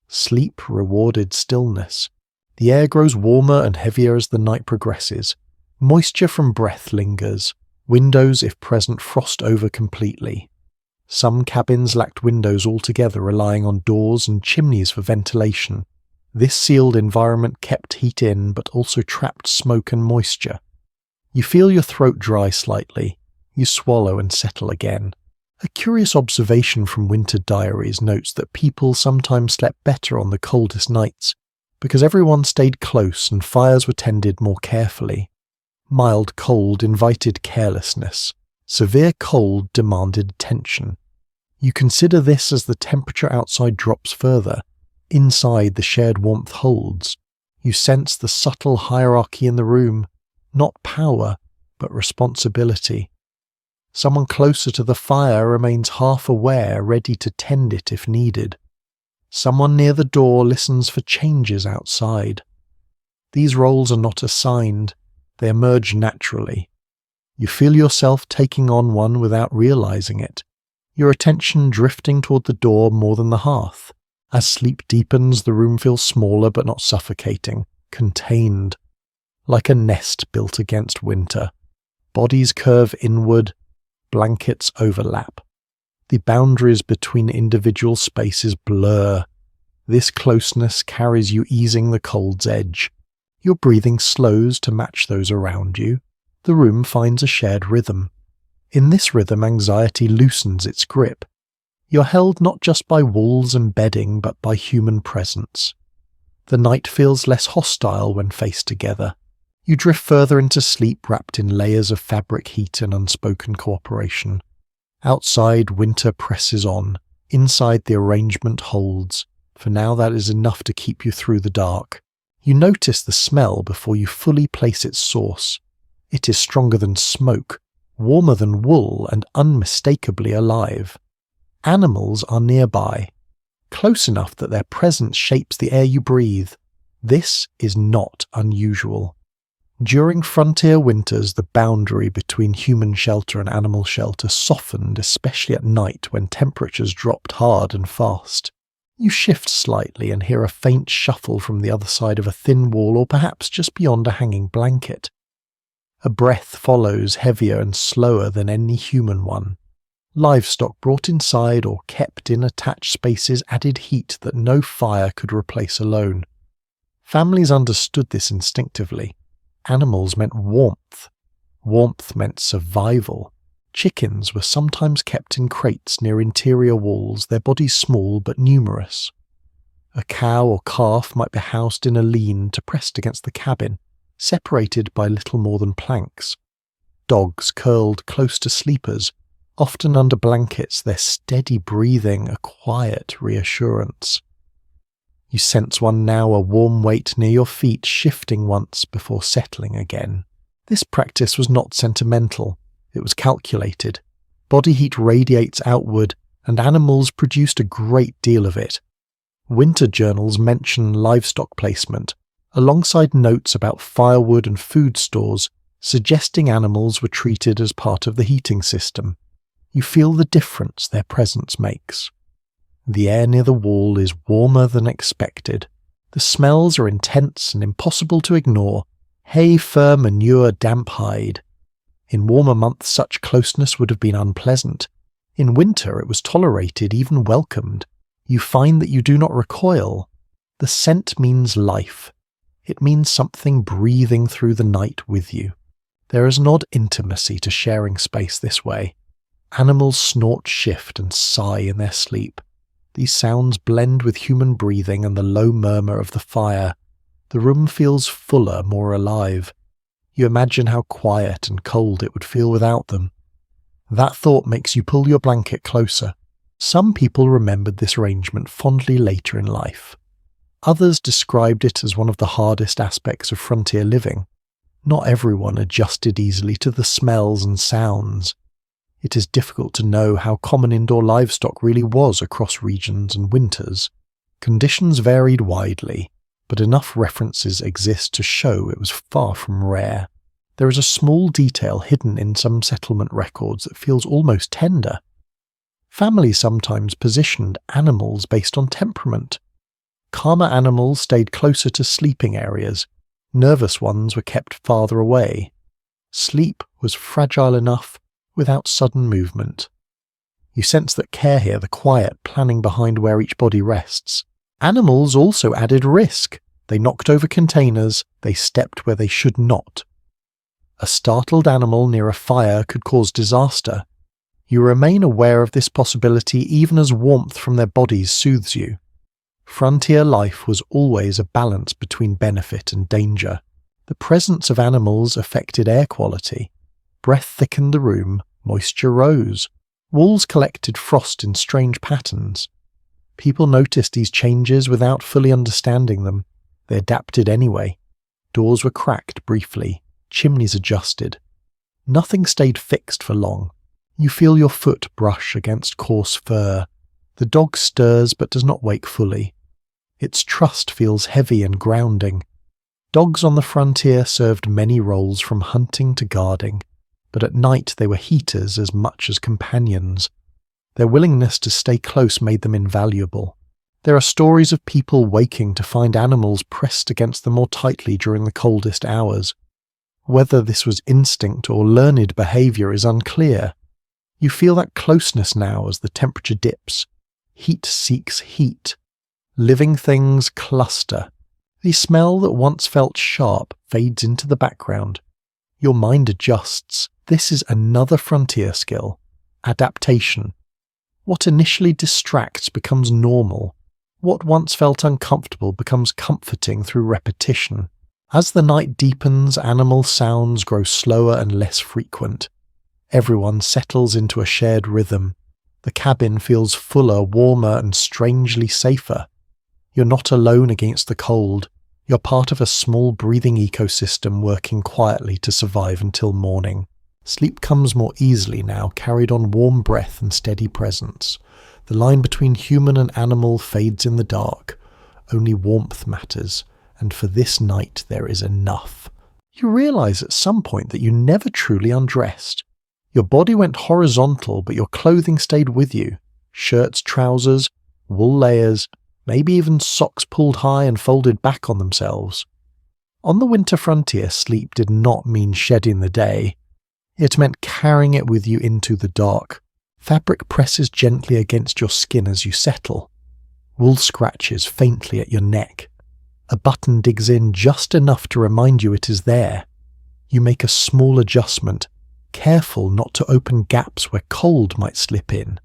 Sleep rewarded stillness. The air grows warmer and heavier as the night progresses. Moisture from breath lingers. Windows, if present, frost over completely. Some cabins lacked windows altogether, relying on doors and chimneys for ventilation. This sealed environment kept heat in, but also trapped smoke and moisture. You feel your throat dry slightly. You swallow and settle again. A curious observation from winter diaries notes that people sometimes slept better on the coldest nights, because everyone stayed close and fires were tended more carefully. Mild cold invited carelessness. Severe cold demanded attention. You consider this as the temperature outside drops further. Inside, the shared warmth holds. You sense the subtle hierarchy in the room, not power, but responsibility. Someone closer to the fire remains half aware, ready to tend it if needed. Someone near the door listens for changes outside. These roles are not assigned, they emerge naturally. You feel yourself taking on one without realizing it, your attention drifting toward the door more than the hearth. As sleep deepens, the room feels smaller but not suffocating, contained, like a nest built against winter. Bodies curve inward, blankets overlap. The boundaries between individual spaces blur. This closeness carries you easing the cold's edge. Your breathing slows to match those around you. The room finds a shared rhythm. In this rhythm, anxiety loosens its grip. You're held not just by walls and bedding, but by human presence. The night feels less hostile when faced together. You drift further into sleep wrapped in layers of fabric heat and unspoken cooperation. Outside, winter presses on. Inside, the arrangement holds. For now, that is enough to keep you through the dark. You notice the smell before you fully place its source. It is stronger than smoke, warmer than wool, and unmistakably alive. Animals are nearby, close enough that their presence shapes the air you breathe. This is not unusual. During frontier winters, the boundary between human shelter and animal shelter softened, especially at night when temperatures dropped hard and fast. You shift slightly and hear a faint shuffle from the other side of a thin wall or perhaps just beyond a hanging blanket. A breath follows, heavier and slower than any human one. Livestock brought inside or kept in attached spaces added heat that no fire could replace alone. Families understood this instinctively. Animals meant warmth. Warmth meant survival. Chickens were sometimes kept in crates near interior walls, their bodies small but numerous. A cow or calf might be housed in a lean pressed against the cabin, separated by little more than planks. Dogs curled close to sleepers, often under blankets, their steady breathing a quiet reassurance. You sense one now, a warm weight near your feet, shifting once before settling again. This practice was not sentimental, it was calculated. Body heat radiates outward, and animals produced a great deal of it. Winter journals mention livestock placement, alongside notes about firewood and food stores, suggesting animals were treated as part of the heating system. You feel the difference their presence makes. The air near the wall is warmer than expected. The smells are intense and impossible to ignore. Hay, fur, manure, damp hide. In warmer months such closeness would have been unpleasant. In winter it was tolerated, even welcomed. You find that you do not recoil. The scent means life. It means something breathing through the night with you. There is an odd intimacy to sharing space this way. Animals snort, shift, and sigh in their sleep. These sounds blend with human breathing and the low murmur of the fire. The room feels fuller, more alive. You imagine how quiet and cold it would feel without them. That thought makes you pull your blanket closer. Some people remembered this arrangement fondly later in life. Others described it as one of the hardest aspects of frontier living. Not everyone adjusted easily to the smells and sounds. It is difficult to know how common indoor livestock really was across regions and winters. Conditions varied widely, but enough references exist to show it was far from rare. There is a small detail hidden in some settlement records that feels almost tender. Families sometimes positioned animals based on temperament. Calmer animals stayed closer to sleeping areas. Nervous ones were kept farther away. Sleep was fragile enough without sudden movement. You sense that care here, the quiet planning behind where each body rests. Animals also added risk. They knocked over containers, they stepped where they should not. A startled animal near a fire could cause disaster. You remain aware of this possibility even as warmth from their bodies soothes you. Frontier life was always a balance between benefit and danger. The presence of animals affected air quality. Breath thickened the room, moisture rose. Walls collected frost in strange patterns. People noticed these changes without fully understanding them. They adapted anyway. Doors were cracked briefly, chimneys adjusted. Nothing stayed fixed for long. You feel your foot brush against coarse fur. The dog stirs but does not wake fully. Its trust feels heavy and grounding. Dogs on the frontier served many roles from hunting to guarding, but at night they were heaters as much as companions. Their willingness to stay close made them invaluable. There are stories of people waking to find animals pressed against them more tightly during the coldest hours. Whether this was instinct or learned behaviour is unclear. You feel that closeness now as the temperature dips. Heat seeks heat. Living things cluster. The smell that once felt sharp fades into the background. Your mind adjusts. This is another frontier skill. Adaptation. What initially distracts becomes normal. What once felt uncomfortable becomes comforting through repetition. As the night deepens, animal sounds grow slower and less frequent. Everyone settles into a shared rhythm. The cabin feels fuller, warmer, and strangely safer. You're not alone against the cold. You're part of a small breathing ecosystem working quietly to survive until morning. Sleep comes more easily now, carried on warm breath and steady presence. The line between human and animal fades in the dark. Only warmth matters, and for this night there is enough. You realise at some point that you never truly undressed. Your body went horizontal, but your clothing stayed with you. Shirts, trousers, wool layers, maybe even socks pulled high and folded back on themselves. On the winter frontier, sleep did not mean shedding the day. It meant carrying it with you into the dark. Fabric presses gently against your skin as you settle. Wool scratches faintly at your neck. A button digs in just enough to remind you it is there. You make a small adjustment, careful not to open gaps where cold might slip in.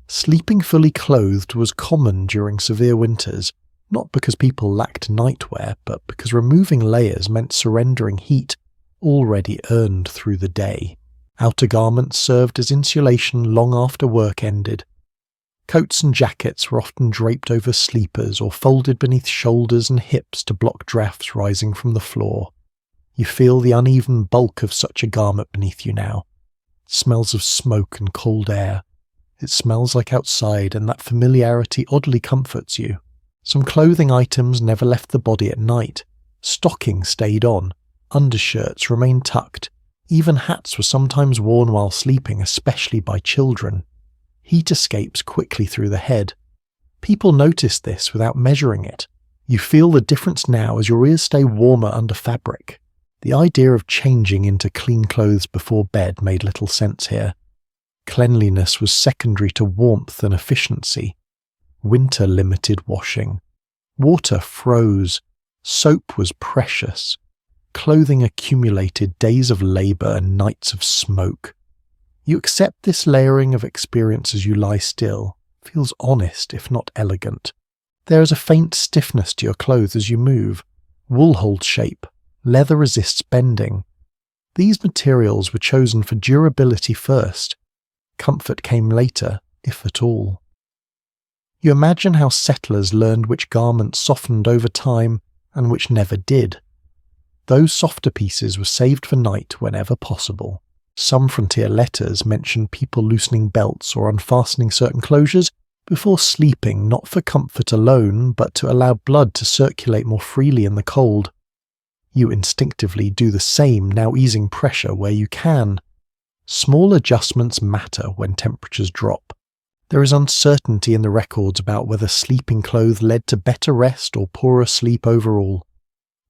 Sleeping fully clothed was common during severe winters, not because people lacked nightwear, but because removing layers meant surrendering heat already earned through the day. Outer garments served as insulation long after work ended. Coats and jackets were often draped over sleepers or folded beneath shoulders and hips to block drafts rising from the floor. You feel the uneven bulk of such a garment beneath you now. It smells of smoke and cold air. It smells like outside, and that familiarity oddly comforts you. Some clothing items never left the body at night. Stockings stayed on. Undershirts remained tucked. Even hats were sometimes worn while sleeping, especially by children. Heat escapes quickly through the head. People notice this without measuring it. You feel the difference now as your ears stay warmer under fabric. The idea of changing into clean clothes before bed made little sense here. Cleanliness was secondary to warmth and efficiency. Winter limited washing. Water froze. Soap was precious. Clothing accumulated days of labour and nights of smoke. You accept this layering of experience as you lie still. Feels honest, if not elegant. There is a faint stiffness to your clothes as you move. Wool holds shape. Leather resists bending. These materials were chosen for durability first. Comfort came later, if at all. You imagine how settlers learned which garments softened over time and which never did. Those softer pieces were saved for night whenever possible. Some frontier letters mention people loosening belts or unfastening certain closures before sleeping, not for comfort alone, but to allow blood to circulate more freely in the cold. You instinctively do the same, now easing pressure where you can. Small adjustments matter when temperatures drop. There is uncertainty in the records about whether sleeping clothes led to better rest or poorer sleep overall.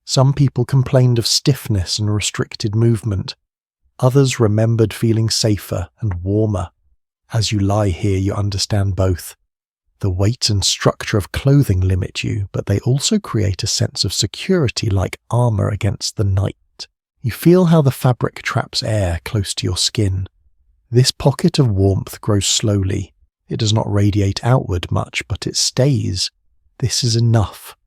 Some people complained of stiffness and restricted movement. Others remembered feeling safer and warmer. As you lie here, you understand both. The weight and structure of clothing limit you, but they also create a sense of security like armour against the night. You feel how the fabric traps air close to your skin. This pocket of warmth grows slowly. It does not radiate outward much, but it stays. This is enough.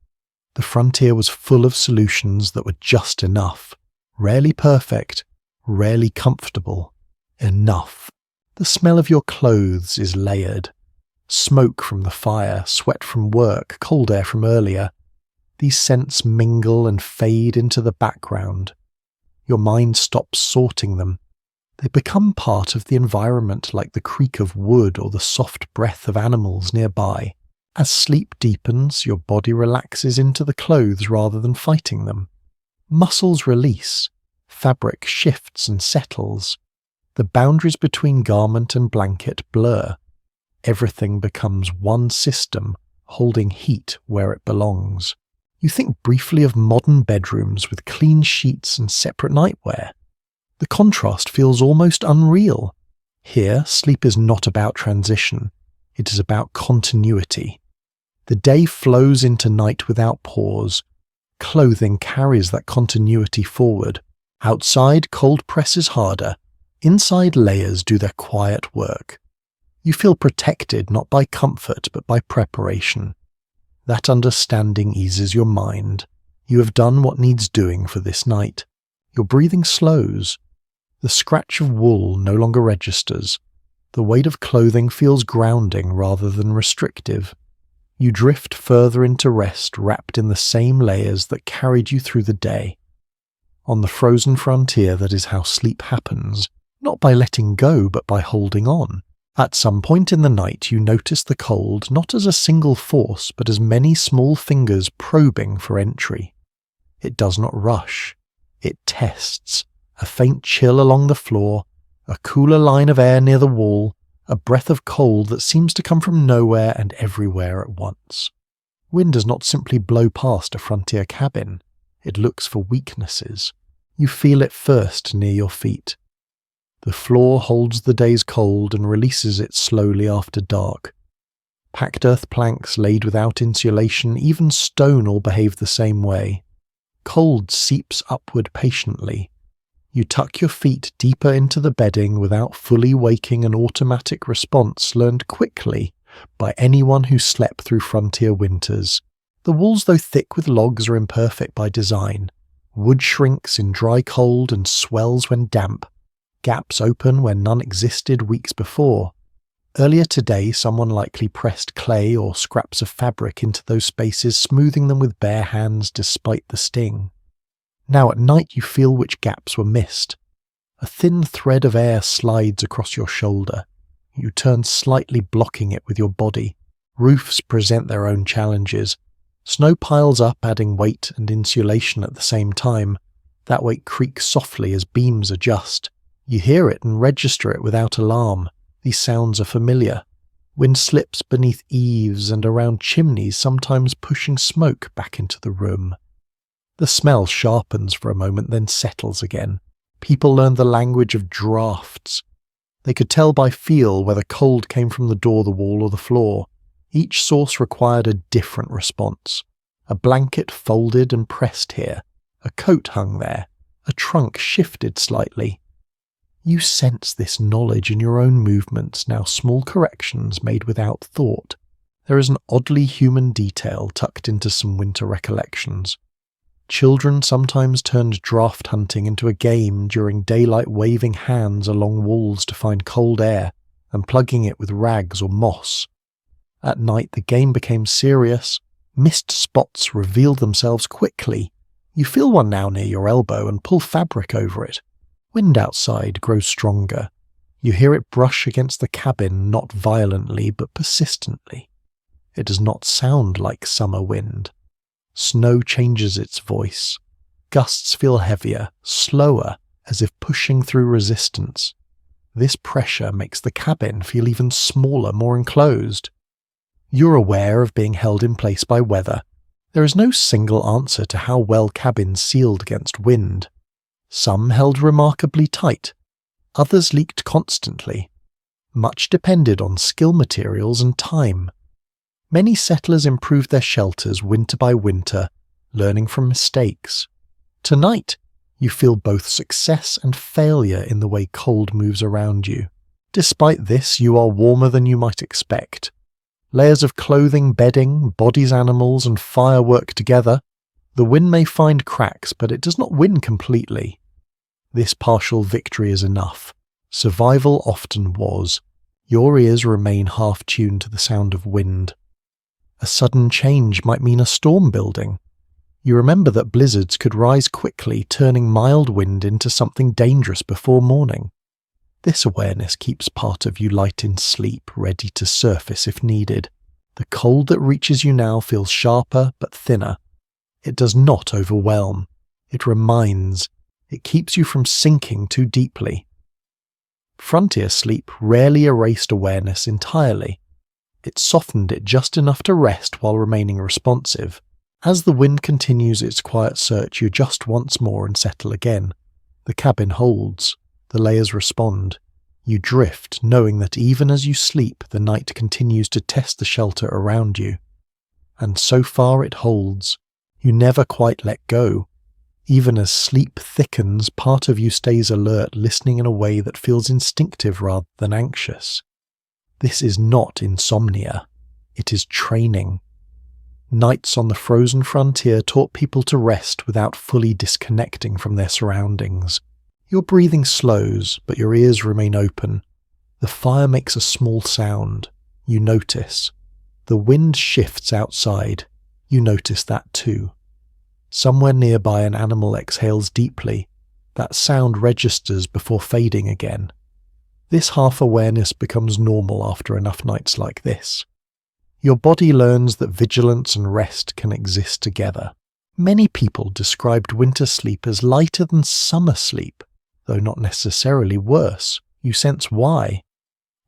The frontier was full of solutions that were just enough. Rarely perfect, rarely comfortable. Enough. The smell of your clothes is layered. Smoke from the fire, sweat from work, cold air from earlier. These scents mingle and fade into the background. Your mind stops sorting them. They become part of the environment, like the creak of wood or the soft breath of animals nearby. As sleep deepens, your body relaxes into the clothes rather than fighting them. Muscles release. Fabric shifts and settles. The boundaries between garment and blanket blur. Everything becomes one system, holding heat where it belongs. You think briefly of modern bedrooms with clean sheets and separate nightwear. The contrast feels almost unreal. Here, sleep is not about transition. It is about continuity. The day flows into night without pause. Clothing carries that continuity forward. Outside, cold presses harder. Inside, layers do their quiet work. You feel protected not by comfort but by preparation. That understanding eases your mind. You have done what needs doing for this night. Your breathing slows. The scratch of wool no longer registers. The weight of clothing feels grounding rather than restrictive. You drift further into rest wrapped in the same layers that carried you through the day. On the frozen frontier, that is how sleep happens, not by letting go but by holding on. At some point in the night you notice the cold not as a single force but as many small fingers probing for entry. It does not rush. It tests. A faint chill along the floor, a cooler line of air near the wall, a breath of cold that seems to come from nowhere and everywhere at once. Wind does not simply blow past a frontier cabin. It looks for weaknesses. You feel it first near your feet. The floor holds the day's cold and releases it slowly after dark. Packed earth planks laid without insulation, even stone all behave the same way. Cold seeps upward patiently. You tuck your feet deeper into the bedding without fully waking an automatic response learned quickly by anyone who slept through frontier winters. The walls, though thick with logs, are imperfect by design. Wood shrinks in dry cold and swells when damp. Gaps open where none existed weeks before. Earlier today, someone likely pressed clay or scraps of fabric into those spaces, smoothing them with bare hands despite the sting. Now at night you feel which gaps were missed. A thin thread of air slides across your shoulder. You turn slightly, blocking it with your body. Roofs present their own challenges. Snow piles up, adding weight and insulation at the same time. That weight creaks softly as beams adjust. You hear it and register it without alarm. These sounds are familiar. Wind slips beneath eaves and around chimneys, sometimes pushing smoke back into the room. The smell sharpens for a moment, then settles again. People learned the language of drafts. They could tell by feel whether cold came from the door, the wall, or the floor. Each source required a different response. A blanket folded and pressed here. A coat hung there. A trunk shifted slightly. You sense this knowledge in your own movements, now small corrections made without thought. There is an oddly human detail tucked into some winter recollections. Children sometimes turned draft hunting into a game during daylight, waving hands along walls to find cold air and plugging it with rags or moss. At night the game became serious. Mist spots revealed themselves quickly. You feel one now near your elbow and pull fabric over it. Wind outside grows stronger. You hear it brush against the cabin, not violently but persistently. It does not sound like summer wind. Snow changes its voice. Gusts feel heavier, slower, as if pushing through resistance. This pressure makes the cabin feel even smaller, more enclosed. You're aware of being held in place by weather. There is no single answer to how well cabins sealed against wind. Some held remarkably tight. Others leaked constantly. Much depended on skill, materials, and time. Many settlers improved their shelters winter by winter, learning from mistakes. Tonight, you feel both success and failure in the way cold moves around you. Despite this, you are warmer than you might expect. Layers of clothing, bedding, bodies, animals, and fire work together. The wind may find cracks, but it does not win completely. This partial victory is enough. Survival often was. Your ears remain half-tuned to the sound of wind. A sudden change might mean a storm building. You remember that blizzards could rise quickly, turning mild wind into something dangerous before morning. This awareness keeps part of you light in sleep, ready to surface if needed. The cold that reaches you now feels sharper but thinner. It does not overwhelm. It reminds. It keeps you from sinking too deeply. Frontier sleep rarely erased awareness entirely. It softened it just enough to rest while remaining responsive. As the wind continues its quiet search, you adjust once more and settle again. The cabin holds. The layers respond. You drift, knowing that even as you sleep, the night continues to test the shelter around you. And so far it holds. You never quite let go. Even as sleep thickens, part of you stays alert, listening in a way that feels instinctive rather than anxious. This is not insomnia. It is training. Nights on the frozen frontier taught people to rest without fully disconnecting from their surroundings. Your breathing slows, but your ears remain open. The fire makes a small sound. You notice. The wind shifts outside. You notice that too. Somewhere nearby an animal exhales deeply. That sound registers before fading again. This half-awareness becomes normal after enough nights like this. Your body learns that vigilance and rest can exist together. Many people described winter sleep as lighter than summer sleep, though not necessarily worse. You sense why.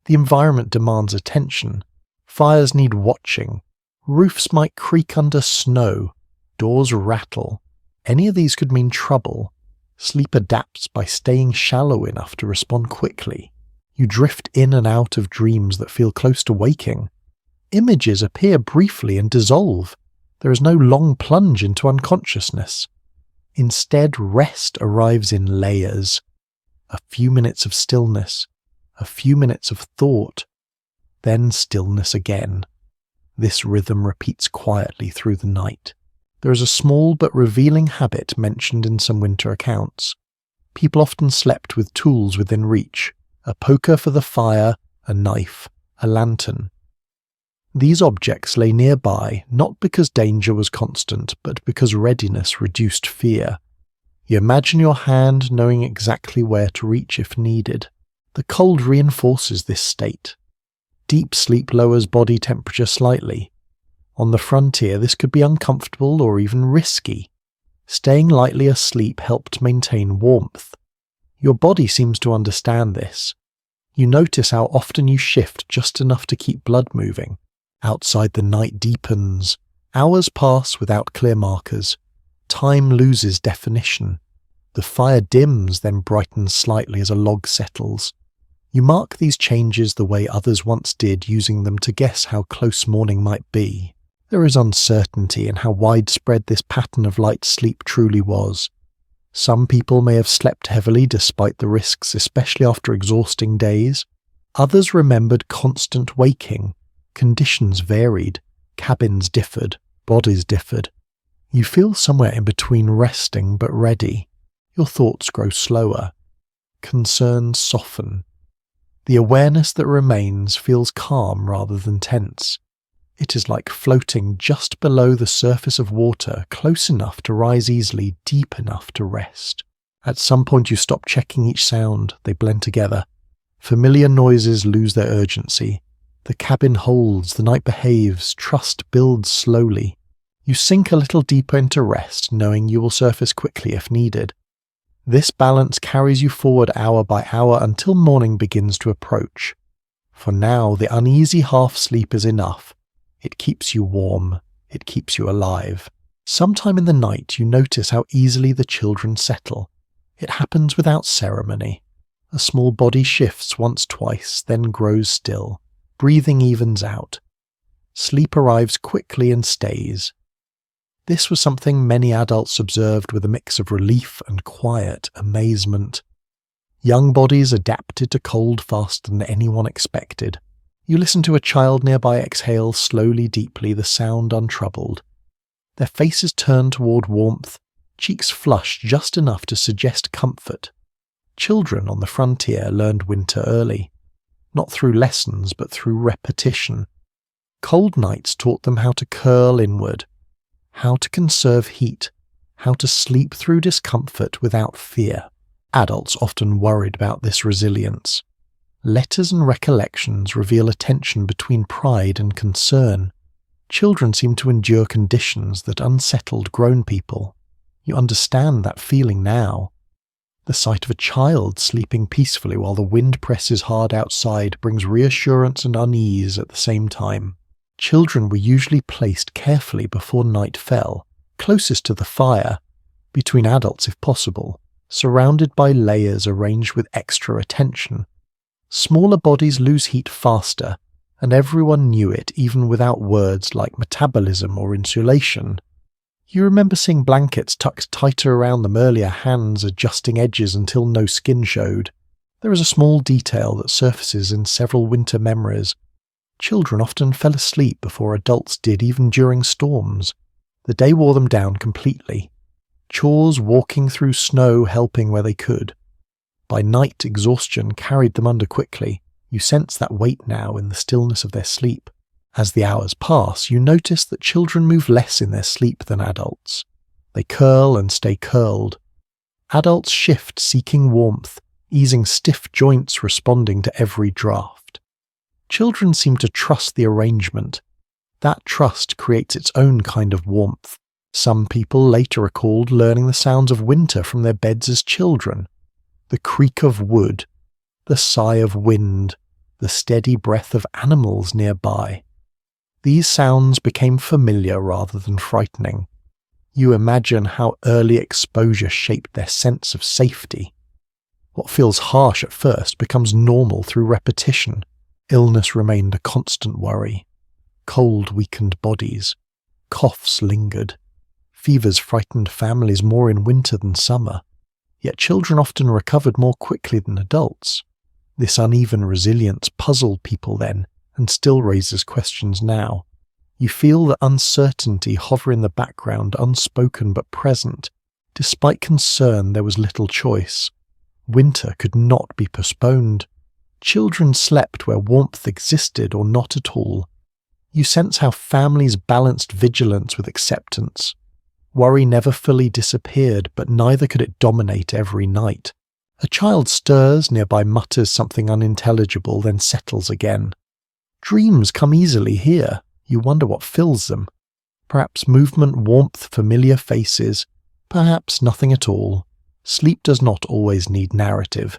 The environment demands attention. Fires need watching. Roofs might creak under snow. Doors rattle. Any of these could mean trouble. Sleep adapts by staying shallow enough to respond quickly. You drift in and out of dreams that feel close to waking. Images appear briefly and dissolve. There is no long plunge into unconsciousness. Instead, rest arrives in layers. A few minutes of stillness, a few minutes of thought, then stillness again. This rhythm repeats quietly through the night. There is a small but revealing habit mentioned in some winter accounts. People often slept with tools within reach, a poker for the fire, a knife, a lantern. These objects lay nearby not because danger was constant, but because readiness reduced fear. You imagine your hand knowing exactly where to reach if needed. The cold reinforces this state. Deep sleep lowers body temperature slightly. On the frontier, this could be uncomfortable or even risky. Staying lightly asleep helped maintain warmth. Your body seems to understand this. You notice how often you shift just enough to keep blood moving. Outside, the night deepens. Hours pass without clear markers. Time loses definition. The fire dims, then brightens slightly as a log settles. You mark these changes the way others once did, using them to guess how close morning might be. There is uncertainty in how widespread this pattern of light sleep truly was. Some people may have slept heavily despite the risks, especially after exhausting days. Others remembered constant waking. Conditions varied. Cabins differed. Bodies differed. You feel somewhere in between resting but ready. Your thoughts grow slower. Concerns soften. The awareness that remains feels calm rather than tense. It is like floating just below the surface of water, close enough to rise easily, deep enough to rest. At some point you stop checking each sound, they blend together. Familiar noises lose their urgency. The cabin holds, the night behaves, trust builds slowly. You sink a little deeper into rest, knowing you will surface quickly if needed. This balance carries you forward hour by hour until morning begins to approach. For now, the uneasy half-sleep is enough. It keeps you warm. It keeps you alive. Sometime in the night you notice how easily the children settle. It happens without ceremony. A small body shifts once, twice, then grows still. Breathing evens out. Sleep arrives quickly and stays. This was something many adults observed with a mix of relief and quiet amazement. Young bodies adapted to cold faster than anyone expected. You listen to a child nearby exhale slowly, deeply, the sound untroubled. Their faces turn toward warmth, cheeks flush just enough to suggest comfort. Children on the frontier learned winter early, not through lessons but through repetition. Cold nights taught them how to curl inward, how to conserve heat, how to sleep through discomfort without fear. Adults often worried about this resilience. Letters and recollections reveal a tension between pride and concern. Children seem to endure conditions that unsettled grown people. You understand that feeling now. The sight of a child sleeping peacefully while the wind presses hard outside brings reassurance and unease at the same time. Children were usually placed carefully before night fell, closest to the fire, between adults if possible, surrounded by layers arranged with extra attention. Smaller bodies lose heat faster, and everyone knew it even without words like metabolism or insulation. You remember seeing blankets tucked tighter around them earlier, hands adjusting edges until no skin showed. There is a small detail that surfaces in several winter memories. Children often fell asleep before adults did, even during storms. The day wore them down completely. Chores, walking through snow, helping where they could. By night, exhaustion carried them under quickly. You sense that weight now in the stillness of their sleep. As the hours pass, you notice that children move less in their sleep than adults. They curl and stay curled. Adults shift, seeking warmth, easing stiff joints responding to every draft. Children seem to trust the arrangement. That trust creates its own kind of warmth. Some people later recalled learning the sounds of winter from their beds as children. The creak of wood, the sigh of wind, the steady breath of animals nearby. These sounds became familiar rather than frightening. You imagine how early exposure shaped their sense of safety. What feels harsh at first becomes normal through repetition. Illness remained a constant worry. Cold weakened bodies. Coughs lingered. Fevers frightened families more in winter than summer. Yet children often recovered more quickly than adults. This uneven resilience puzzled people then, and still raises questions now. You feel the uncertainty hover in the background, unspoken but present. Despite concern, there was little choice. Winter could not be postponed. Children slept where warmth existed or not at all. You sense how families balanced vigilance with acceptance. Worry never fully disappeared, but neither could it dominate every night. A child stirs nearby, mutters something unintelligible, then settles again. Dreams come easily here. You wonder what fills them. Perhaps movement, warmth, familiar faces. Perhaps nothing at all. Sleep does not always need narrative.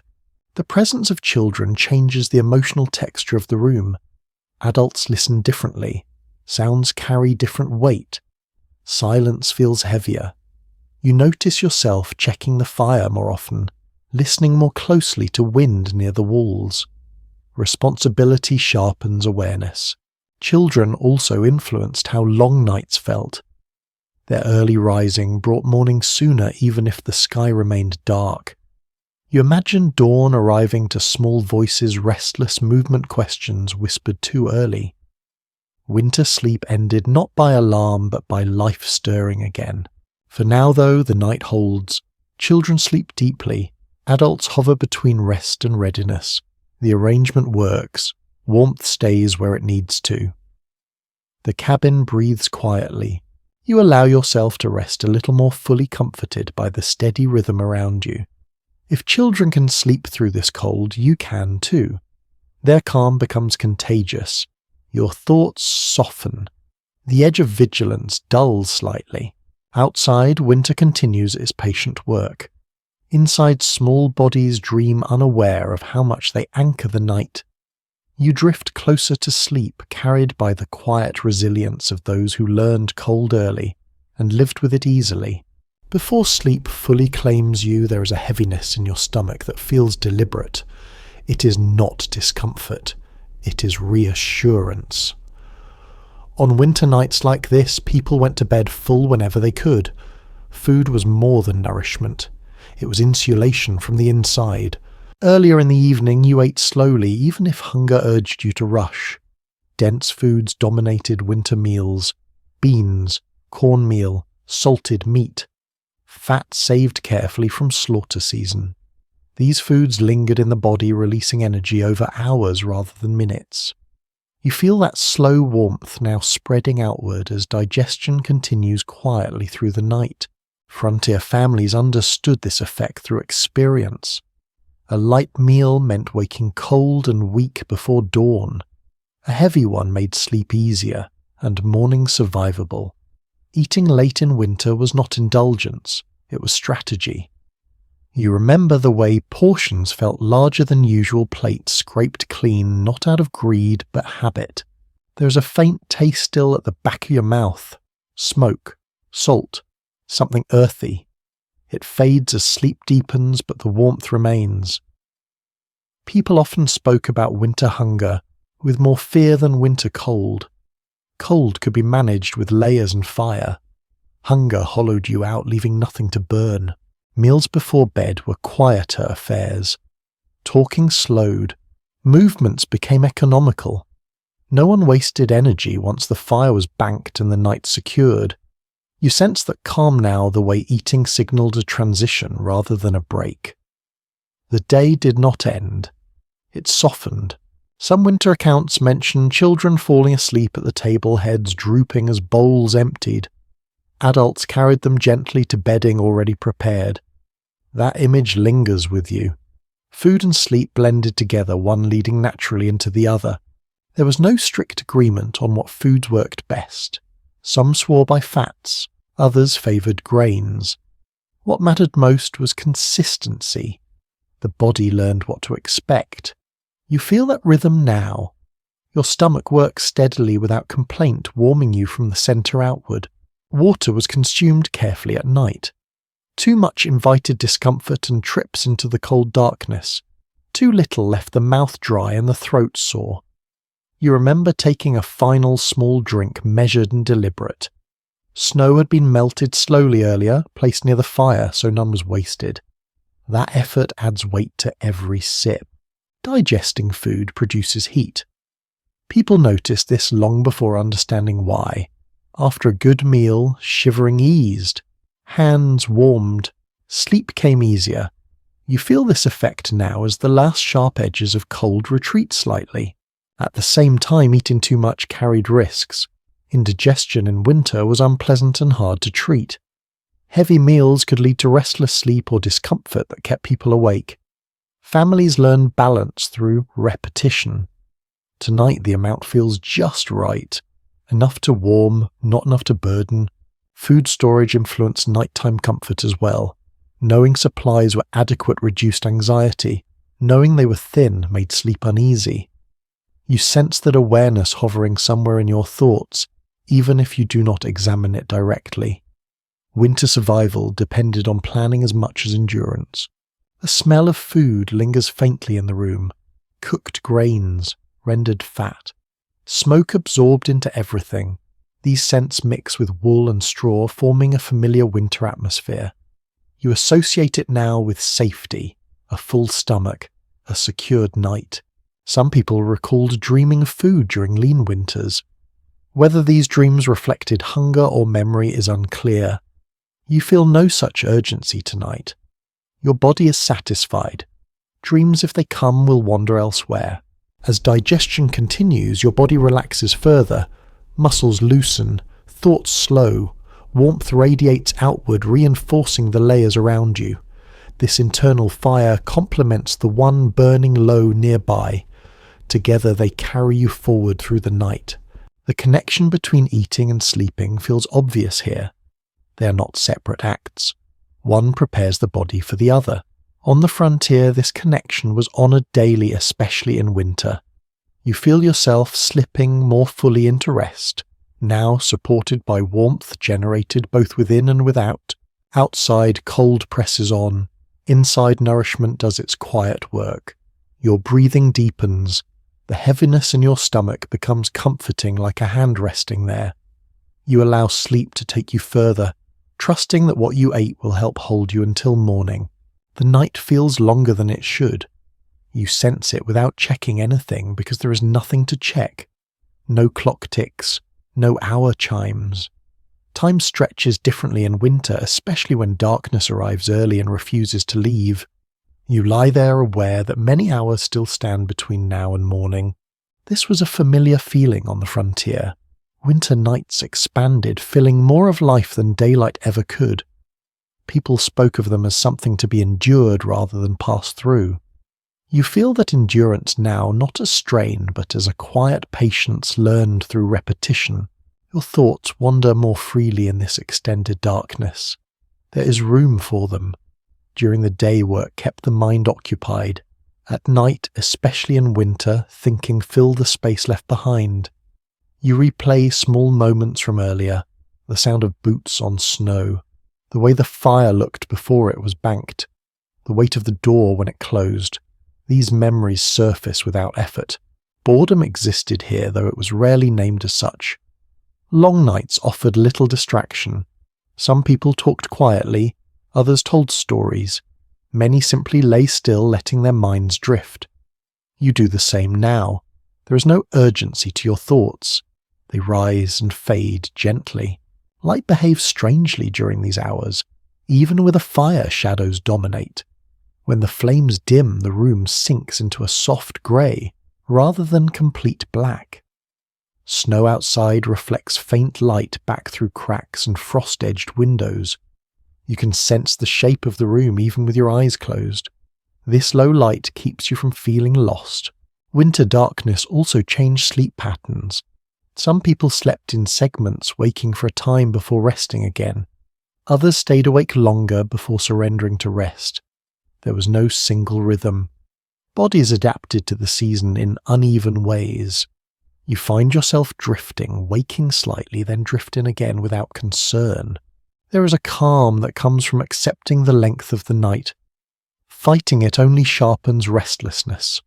The presence of children changes the emotional texture of the room. Adults listen differently. Sounds carry different weight. Silence feels heavier. You notice yourself checking the fire more often, listening more closely to wind near the walls. Responsibility sharpens awareness. Children also influenced how long nights felt. Their early rising brought morning sooner even if the sky remained dark. You imagine dawn arriving to small voices, restless movement questions whispered too early. Winter sleep ended not by alarm but by life stirring again. For now, though, the night holds. Children sleep deeply. Adults hover between rest and readiness. The arrangement works. Warmth stays where it needs to. The cabin breathes quietly. You allow yourself to rest a little more fully comforted by the steady rhythm around you. If children can sleep through this cold, you can too. Their calm becomes contagious. Your thoughts soften. The edge of vigilance dulls slightly. Outside, winter continues its patient work. Inside, small bodies dream unaware of how much they anchor the night. You drift closer to sleep, carried by the quiet resilience of those who learned cold early and lived with it easily. Before sleep fully claims you, there is a heaviness in your stomach that feels deliberate. It is not discomfort. It is reassurance. On winter nights like this, people went to bed full whenever they could. Food was more than nourishment. It was insulation from the inside. Earlier in the evening, you ate slowly, even if hunger urged you to rush. Dense foods dominated winter meals. Beans, cornmeal, salted meat. Fat saved carefully from slaughter season. These foods lingered in the body, releasing energy over hours rather than minutes. You feel that slow warmth now spreading outward as digestion continues quietly through the night. Frontier families understood this effect through experience. A light meal meant waking cold and weak before dawn. A heavy one made sleep easier and morning survivable. Eating late in winter was not indulgence, it was strategy. You remember the way portions felt larger than usual plates scraped clean, not out of greed but habit. There is a faint taste still at the back of your mouth. Smoke, salt, something earthy. It fades as sleep deepens, but the warmth remains. People often spoke about winter hunger, with more fear than winter cold. Cold could be managed with layers and fire. Hunger hollowed you out, leaving nothing to burn. Meals before bed were quieter affairs. Talking slowed. Movements became economical. No one wasted energy once the fire was banked and the night secured. You sense that calm now the way eating signaled a transition rather than a break. The day did not end. It softened. Some winter accounts mention children falling asleep at the table, heads drooping as bowls emptied. Adults carried them gently to bedding already prepared. That image lingers with you. Food and sleep blended together, one leading naturally into the other. There was no strict agreement on what foods worked best. Some swore by fats, others favoured grains. What mattered most was consistency. The body learned what to expect. You feel that rhythm now. Your stomach works steadily without complaint, warming you from the centre outward. Water was consumed carefully at night. Too much invited discomfort and trips into the cold darkness. Too little left the mouth dry and the throat sore. You remember taking a final small drink, measured and deliberate. Snow had been melted slowly earlier, placed near the fire so none was wasted. That effort adds weight to every sip. Digesting food produces heat. People noticed this long before understanding why. After a good meal, shivering eased. Hands warmed. Sleep came easier. You feel this effect now as the last sharp edges of cold retreat slightly. At the same time, eating too much carried risks. Indigestion in winter was unpleasant and hard to treat. Heavy meals could lead to restless sleep or discomfort that kept people awake. Families learn balance through repetition. Tonight the amount feels just right. Enough to warm, not enough to burden. Food storage influenced nighttime comfort as well. Knowing supplies were adequate reduced anxiety. Knowing they were thin made sleep uneasy. You sense that awareness hovering somewhere in your thoughts, even if you do not examine it directly. Winter survival depended on planning as much as endurance. The smell of food lingers faintly in the room. Cooked grains, rendered fat. Smoke absorbed into everything. These scents mix with wool and straw, forming a familiar winter atmosphere. You associate it now with safety, a full stomach, a secured night. Some people recalled dreaming of food during lean winters. Whether these dreams reflected hunger or memory is unclear. You feel no such urgency tonight. Your body is satisfied. Dreams, if they come, will wander elsewhere. As digestion continues, your body relaxes further. Muscles loosen, thoughts slow. Warmth radiates outward, reinforcing the layers around you. This internal fire complements the one burning low nearby. Together they carry you forward through the night. The connection between eating and sleeping feels obvious here. They are not separate acts. One prepares the body for the other. On the frontier, this connection was honoured daily, especially in winter. You feel yourself slipping more fully into rest, now supported by warmth generated both within and without. Outside, cold presses on. Inside, nourishment does its quiet work. Your breathing deepens. The heaviness in your stomach becomes comforting, like a hand resting there. You allow sleep to take you further, trusting that what you ate will help hold you until morning. The night feels longer than it should. You sense it without checking anything because there is nothing to check. No clock ticks, no hour chimes. Time stretches differently in winter, especially when darkness arrives early and refuses to leave. You lie there aware that many hours still stand between now and morning. This was a familiar feeling on the frontier. Winter nights expanded, filling more of life than daylight ever could. People spoke of them as something to be endured rather than passed through. You feel that endurance now not as strain but as a quiet patience learned through repetition. Your thoughts wander more freely in this extended darkness. There is room for them. During the day, work kept the mind occupied. At night, especially in winter, thinking filled the space left behind. You replay small moments from earlier, the sound of boots on snow, the way the fire looked before it was banked, the weight of the door when it closed. These memories surface without effort. Boredom existed here, though it was rarely named as such. Long nights offered little distraction. Some people talked quietly, others told stories. Many simply lay still, letting their minds drift. You do the same now. There is no urgency to your thoughts. They rise and fade gently. Light behaves strangely during these hours. Even with a fire, shadows dominate. When the flames dim, the room sinks into a soft grey, rather than complete black. Snow outside reflects faint light back through cracks and frost-edged windows. You can sense the shape of the room even with your eyes closed. This low light keeps you from feeling lost. Winter darkness also changed sleep patterns. Some people slept in segments, waking for a time before resting again. Others stayed awake longer before surrendering to rest. There was no single rhythm. Bodies adapted to the season in uneven ways. You find yourself drifting, waking slightly, then drifting again without concern. There is a calm that comes from accepting the length of the night. Fighting it only sharpens restlessness.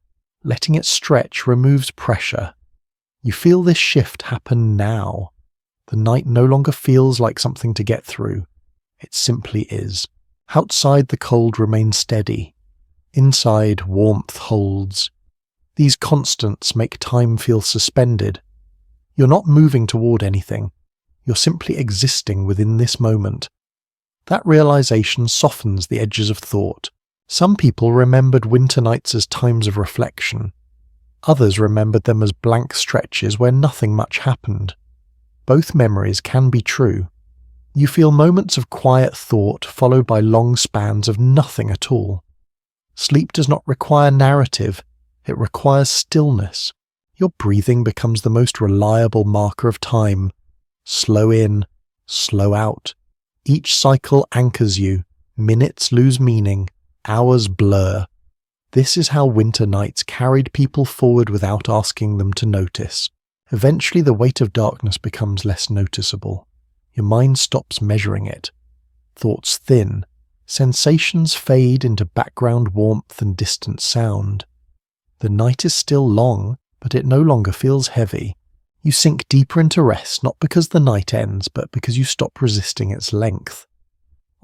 Letting it stretch removes pressure. You feel this shift happen now. The night no longer feels like something to get through. It simply is. Outside, the cold remains steady. Inside, warmth holds. These constants make time feel suspended. You're not moving toward anything. You're simply existing within this moment. That realization softens the edges of thought. Some people remembered winter nights as times of reflection. Others remembered them as blank stretches where nothing much happened. Both memories can be true. You feel moments of quiet thought followed by long spans of nothing at all. Sleep does not require narrative, it requires stillness. Your breathing becomes the most reliable marker of time. Slow in, slow out. Each cycle anchors you. Minutes lose meaning, hours blur. This is how winter nights carried people forward without asking them to notice. Eventually the weight of darkness becomes less noticeable. Your mind stops measuring it. Thoughts thin. Sensations fade into background warmth and distant sound. The night is still long, but it no longer feels heavy. You sink deeper into rest, not because the night ends, but because you stop resisting its length.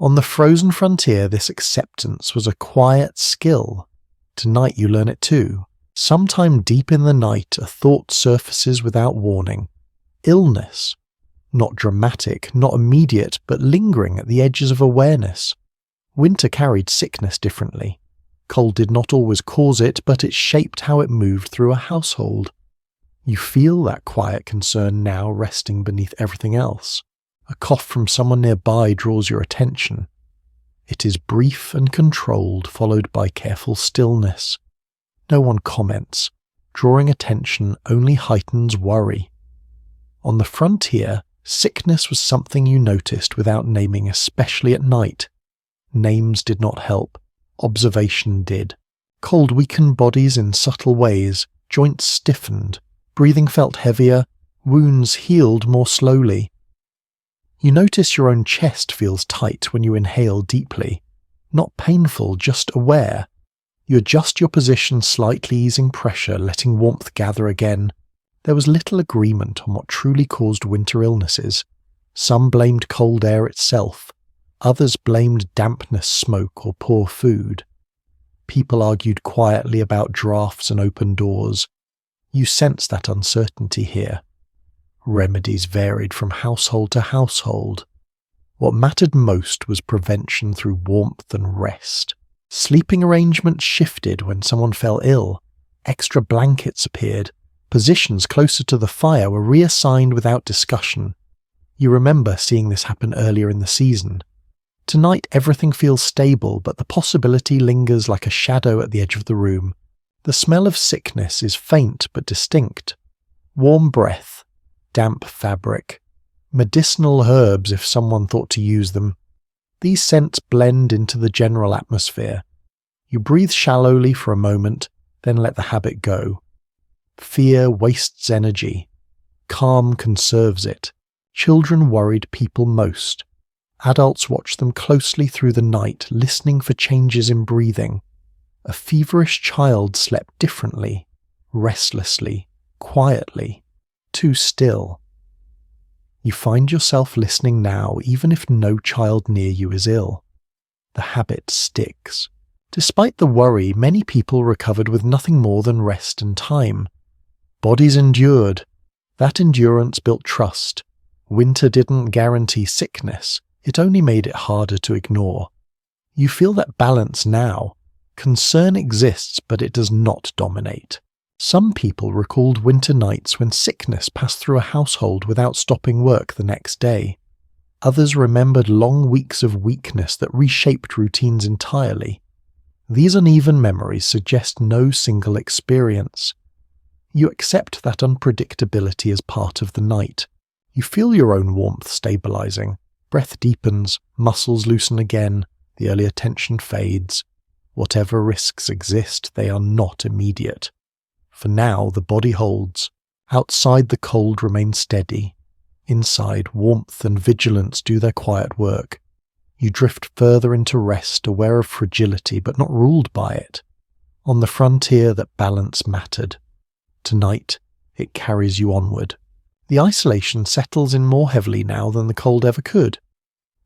On the frozen frontier, this acceptance was a quiet skill. Tonight you learn it too. Sometime deep in the night, a thought surfaces without warning. Illness. Not dramatic, not immediate, but lingering at the edges of awareness. Winter carried sickness differently. Cold did not always cause it, but it shaped how it moved through a household. You feel that quiet concern now resting beneath everything else. A cough from someone nearby draws your attention. It is brief and controlled, followed by careful stillness. No one comments. Drawing attention only heightens worry. On the frontier, sickness was something you noticed without naming, especially at night. Names did not help. Observation did. Cold weakened bodies in subtle ways. Joints stiffened. Breathing felt heavier. Wounds healed more slowly. You notice your own chest feels tight when you inhale deeply. Not painful, just aware. You adjust your position slightly, easing pressure, letting warmth gather again. There was little agreement on what truly caused winter illnesses. Some blamed cold air itself. Others blamed dampness, smoke, or poor food. People argued quietly about drafts and open doors. You sense that uncertainty here. Remedies varied from household to household. What mattered most was prevention through warmth and rest. Sleeping arrangements shifted when someone fell ill. Extra blankets appeared. Positions closer to the fire were reassigned without discussion. You remember seeing this happen earlier in the season. Tonight everything feels stable, but the possibility lingers like a shadow at the edge of the room. The smell of sickness is faint but distinct. Warm breath, damp fabric, medicinal herbs if someone thought to use them. These scents blend into the general atmosphere. You breathe shallowly for a moment, then let the habit go. Fear wastes energy. Calm conserves it. Children worried people most. Adults watch them closely through the night, listening for changes in breathing. A feverish child slept differently, restlessly, quietly, too still. You find yourself listening now, even if no child near you is ill. The habit sticks. Despite the worry, many people recovered with nothing more than rest and time. Bodies endured. That endurance built trust. Winter didn't guarantee sickness. It only made it harder to ignore. You feel that balance now. Concern exists, but it does not dominate. Some people recalled winter nights when sickness passed through a household without stopping work the next day. Others remembered long weeks of weakness that reshaped routines entirely. These uneven memories suggest no single experience. You accept that unpredictability as part of the night. You feel your own warmth stabilizing. Breath deepens, muscles loosen again, the earlier tension fades. Whatever risks exist, they are not immediate. For now, the body holds. Outside, the cold remains steady. Inside, warmth and vigilance do their quiet work. You drift further into rest, aware of fragility, but not ruled by it. On the frontier that balance mattered. Tonight, it carries you onward. The isolation settles in more heavily now than the cold ever could.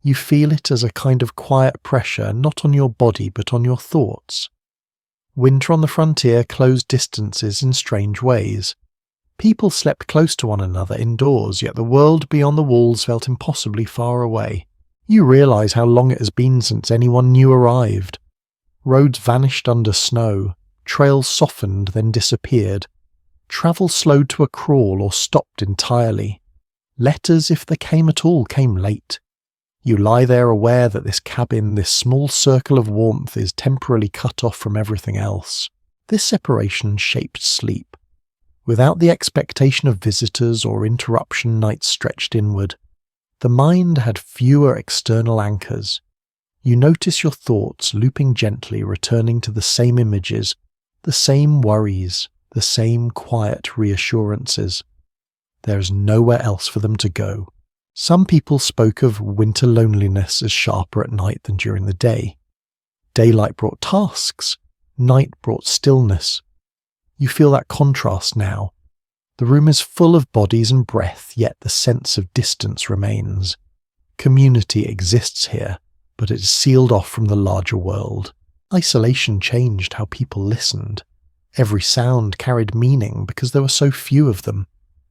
You feel it as a kind of quiet pressure, not on your body but on your thoughts. Winter on the frontier closed distances in strange ways. People slept close to one another indoors, yet the world beyond the walls felt impossibly far away. You realize how long it has been since anyone new arrived. Roads vanished under snow, trails softened then disappeared. Travel slowed to a crawl or stopped entirely. Letters, if they came at all, came late. You lie there aware that this cabin, this small circle of warmth, is temporarily cut off from everything else. This separation shaped sleep. Without the expectation of visitors or interruption, nights stretched inward. The mind had fewer external anchors. You notice your thoughts looping gently, returning to the same images, the same worries, the same quiet reassurances. There is nowhere else for them to go. Some people spoke of winter loneliness as sharper at night than during the day. Daylight brought tasks, night brought stillness. You feel that contrast now. The room is full of bodies and breath, yet the sense of distance remains. Community exists here, but it is sealed off from the larger world. Isolation changed how people listened. Every sound carried meaning because there were so few of them.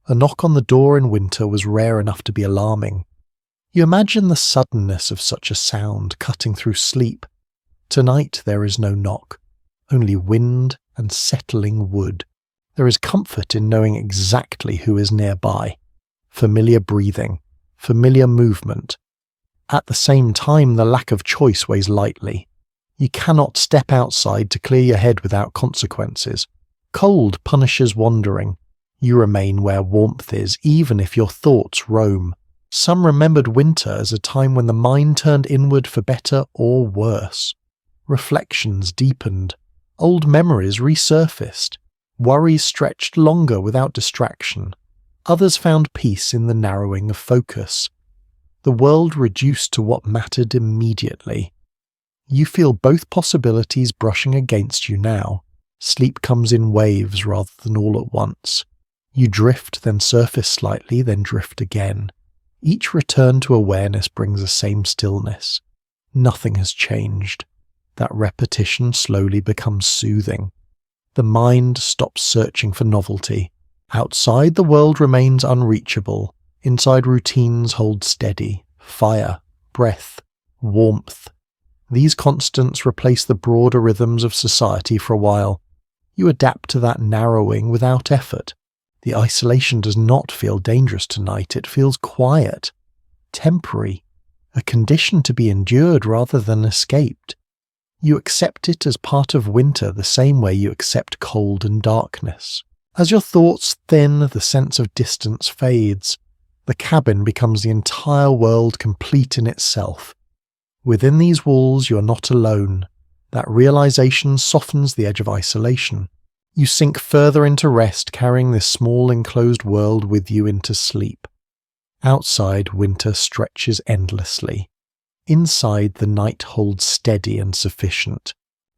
A knock on the door in winter was rare enough to be alarming. You imagine the suddenness of such a sound cutting through sleep. Tonight there is no knock, only wind and settling wood. There is comfort in knowing exactly who is nearby. Familiar breathing, familiar movement. At the same time, the lack of choice weighs lightly. You cannot step outside to clear your head without consequences. Cold punishes wandering. You remain where warmth is, even if your thoughts roam. Some remembered winter as a time when the mind turned inward for better or worse. Reflections deepened. Old memories resurfaced. Worries stretched longer without distraction. Others found peace in the narrowing of focus. The world reduced to what mattered immediately. You feel both possibilities brushing against you now. Sleep comes in waves rather than all at once. You drift, then surface slightly, then drift again. Each return to awareness brings the same stillness. Nothing has changed. That repetition slowly becomes soothing. The mind stops searching for novelty. Outside, the world remains unreachable. Inside, routines hold steady. Fire, breath, warmth. These constants replace the broader rhythms of society for a while. You adapt to that narrowing without effort. The isolation does not feel dangerous tonight. It feels quiet, temporary, a condition to be endured rather than escaped. You accept it as part of winter the same way you accept cold and darkness. As your thoughts thin, the sense of distance fades. The cabin becomes the entire world complete in itself. Within these walls you are not alone. That realization softens the edge of isolation. You sink further into rest, carrying this small enclosed world with you into sleep. Outside, winter stretches endlessly. Inside, the night holds steady and sufficient.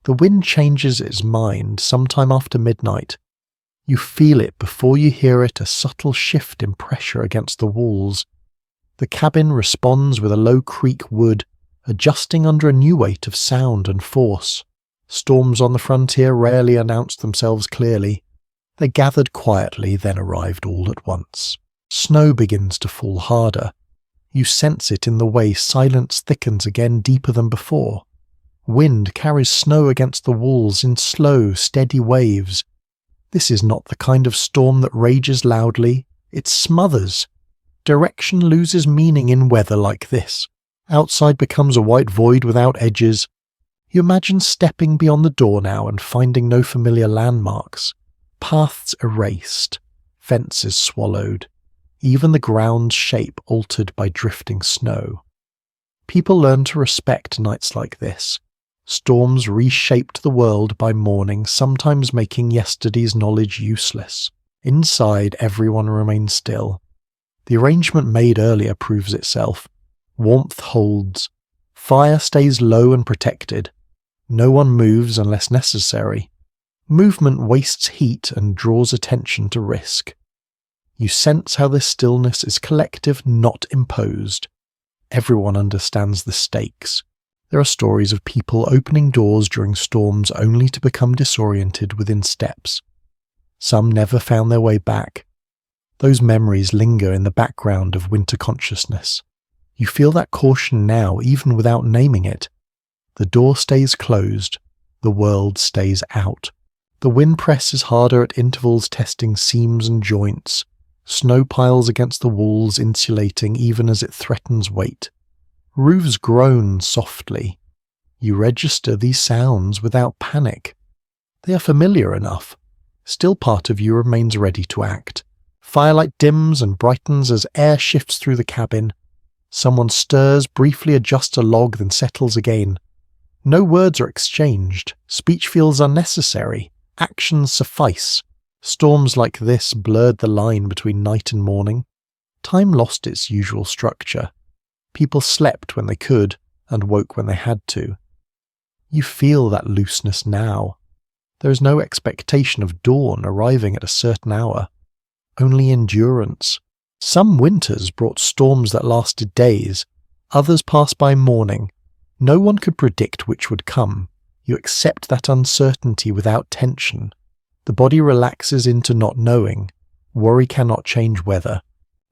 The wind changes its mind sometime after midnight. You feel it before you hear it, a subtle shift in pressure against the walls. The cabin responds with a low creak wood, adjusting under a new weight of sound and force. Storms on the frontier rarely announced themselves clearly. They gathered quietly, then arrived all at once. Snow begins to fall harder. You sense it in the way silence thickens again deeper than before. Wind carries snow against the walls in slow, steady waves. This is not the kind of storm that rages loudly, it smothers. Direction loses meaning in weather like this. Outside becomes a white void without edges. You imagine stepping beyond the door now and finding no familiar landmarks. Paths erased, fences swallowed, even the ground's shape altered by drifting snow. People learn to respect nights like this. Storms reshaped the world by morning, sometimes making yesterday's knowledge useless. Inside, everyone remains still. The arrangement made earlier proves itself. Warmth holds. Fire stays low and protected. No one moves unless necessary. Movement wastes heat and draws attention to risk. You sense how this stillness is collective, not imposed. Everyone understands the stakes. There are stories of people opening doors during storms only to become disoriented within steps. Some never found their way back. Those memories linger in the background of winter consciousness. You feel that caution now, even without naming it. The door stays closed. The world stays out. The wind presses harder at intervals, testing seams and joints. Snow piles against the walls, insulating even as it threatens weight. Roofs groan softly. You register these sounds without panic. They are familiar enough. Still part of you remains ready to act. Firelight dims and brightens as air shifts through the cabin. Someone stirs, briefly adjusts a log, then settles again. No words are exchanged. Speech feels unnecessary. Actions suffice. Storms like this blurred the line between night and morning. Time lost its usual structure. People slept when they could and woke when they had to. You feel that looseness now. There is no expectation of dawn arriving at a certain hour. Only endurance. Some winters brought storms that lasted days. Others passed by morning. No one could predict which would come. You accept that uncertainty without tension. The body relaxes into not knowing. Worry cannot change weather.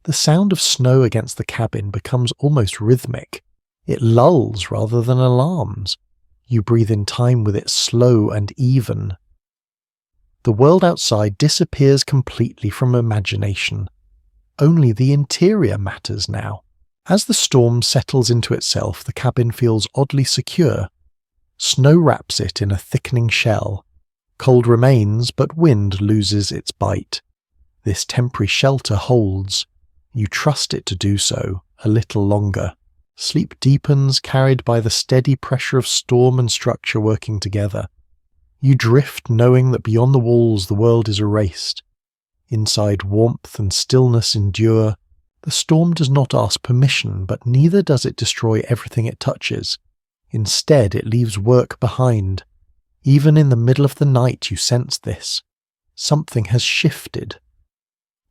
The sound of snow against the cabin becomes almost rhythmic. It lulls rather than alarms. You breathe in time with it, slow and even. The world outside disappears completely from imagination. Only the interior matters now. As the storm settles into itself, the cabin feels oddly secure. Snow wraps it in a thickening shell. Cold remains, but wind loses its bite. This temporary shelter holds. You trust it to do so, a little longer. Sleep deepens, carried by the steady pressure of storm and structure working together. You drift, knowing that beyond the walls the world is erased. Inside, warmth and stillness endure. The storm does not ask permission, but neither does it destroy everything it touches. Instead, it leaves work behind. Even in the middle of the night you sense this. Something has shifted.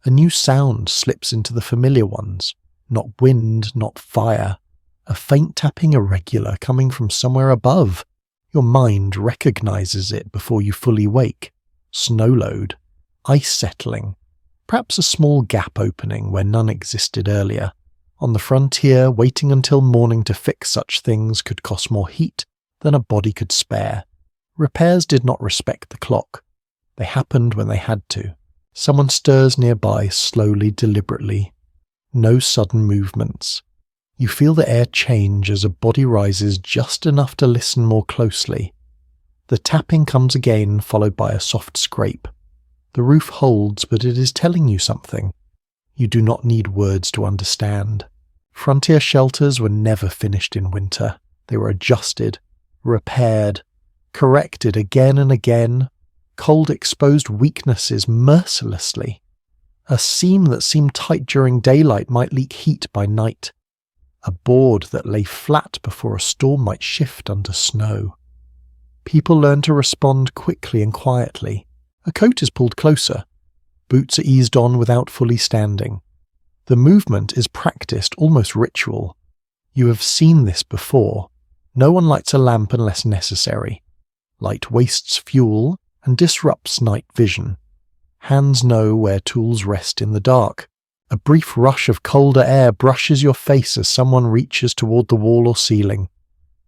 A new sound slips into the familiar ones. Not wind, not fire. A faint tapping, irregular, coming from somewhere above. Your mind recognizes it before you fully wake. Snow load. Ice settling. Perhaps a small gap opening where none existed earlier. On the frontier, waiting until morning to fix such things could cost more heat than a body could spare. Repairs did not respect the clock. They happened when they had to. Someone stirs nearby, slowly, deliberately. No sudden movements. You feel the air change as a body rises just enough to listen more closely. The tapping comes again, followed by a soft scrape. The roof holds, but it is telling you something. You do not need words to understand. Frontier shelters were never finished in winter. They were adjusted, repaired, corrected again and again. Cold exposed weaknesses mercilessly. A seam that seemed tight during daylight might leak heat by night. A board that lay flat before a storm might shift under snow. People learn to respond quickly and quietly. A coat is pulled closer. Boots are eased on without fully standing. The movement is practiced, almost ritual. You have seen this before. No one lights a lamp unless necessary. Light wastes fuel and disrupts night vision. Hands know where tools rest in the dark. A brief rush of colder air brushes your face as someone reaches toward the wall or ceiling.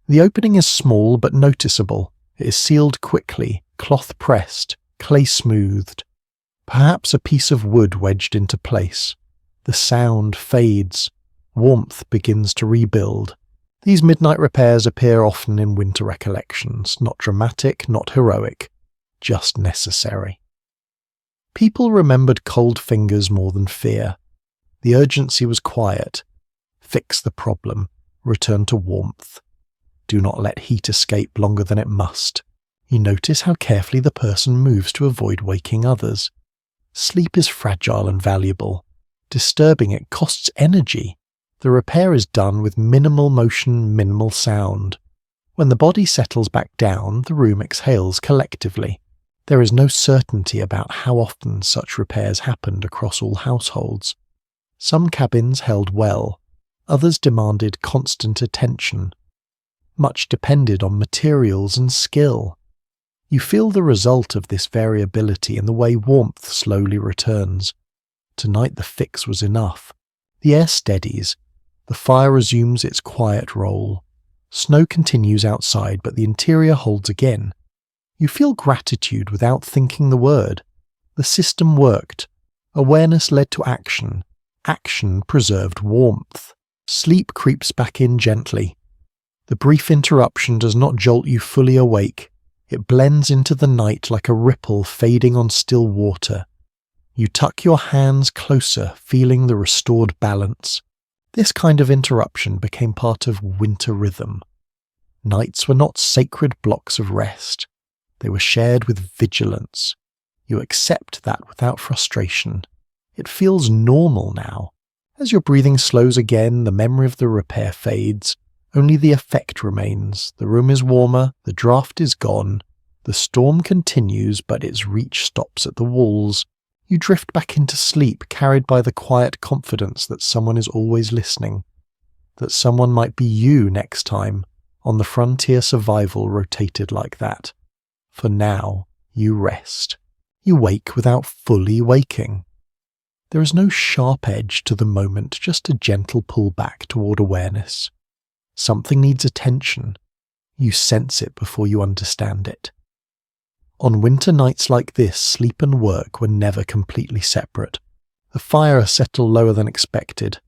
The opening is small but noticeable. It is sealed quickly, cloth pressed, clay smoothed. Perhaps a piece of wood wedged into place. The sound fades. Warmth begins to rebuild. These midnight repairs appear often in winter recollections, not dramatic, not heroic, just necessary. People remembered cold fingers more than fear. The urgency was quiet. Fix the problem. Return to warmth. Do not let heat escape longer than it must. You notice how carefully the person moves to avoid waking others. Sleep is fragile and valuable. Disturbing it costs energy. The repair is done with minimal motion, minimal sound. When the body settles back down, the room exhales collectively. There is no certainty about how often such repairs happened across all households. Some cabins held well, others demanded constant attention. Much depended on materials and skill. You feel the result of this variability in the way warmth slowly returns. Tonight the fix was enough. The air steadies. The fire resumes its quiet role. Snow continues outside, but the interior holds again. You feel gratitude without thinking the word. The system worked. Awareness led to action. Action preserved warmth. Sleep creeps back in gently. The brief interruption does not jolt you fully awake. It blends into the night like a ripple fading on still water. You tuck your hands closer, feeling the restored balance. This kind of interruption became part of winter rhythm. Nights were not sacred blocks of rest. They were shared with vigilance. You accept that without frustration. It feels normal now. As your breathing slows again, the memory of the repair fades. Only the effect remains. The room is warmer, the draft is gone. The storm continues, but its reach stops at the walls. You drift back into sleep, carried by the quiet confidence that someone is always listening. That someone might be you next time, on the frontier survival rotated like that. For now, you rest. You wake without fully waking. There is no sharp edge to the moment, just a gentle pull back toward awareness. Something needs attention. You sense it before you understand it. On winter nights like this, sleep and work were never completely separate. The fire settled lower than expected.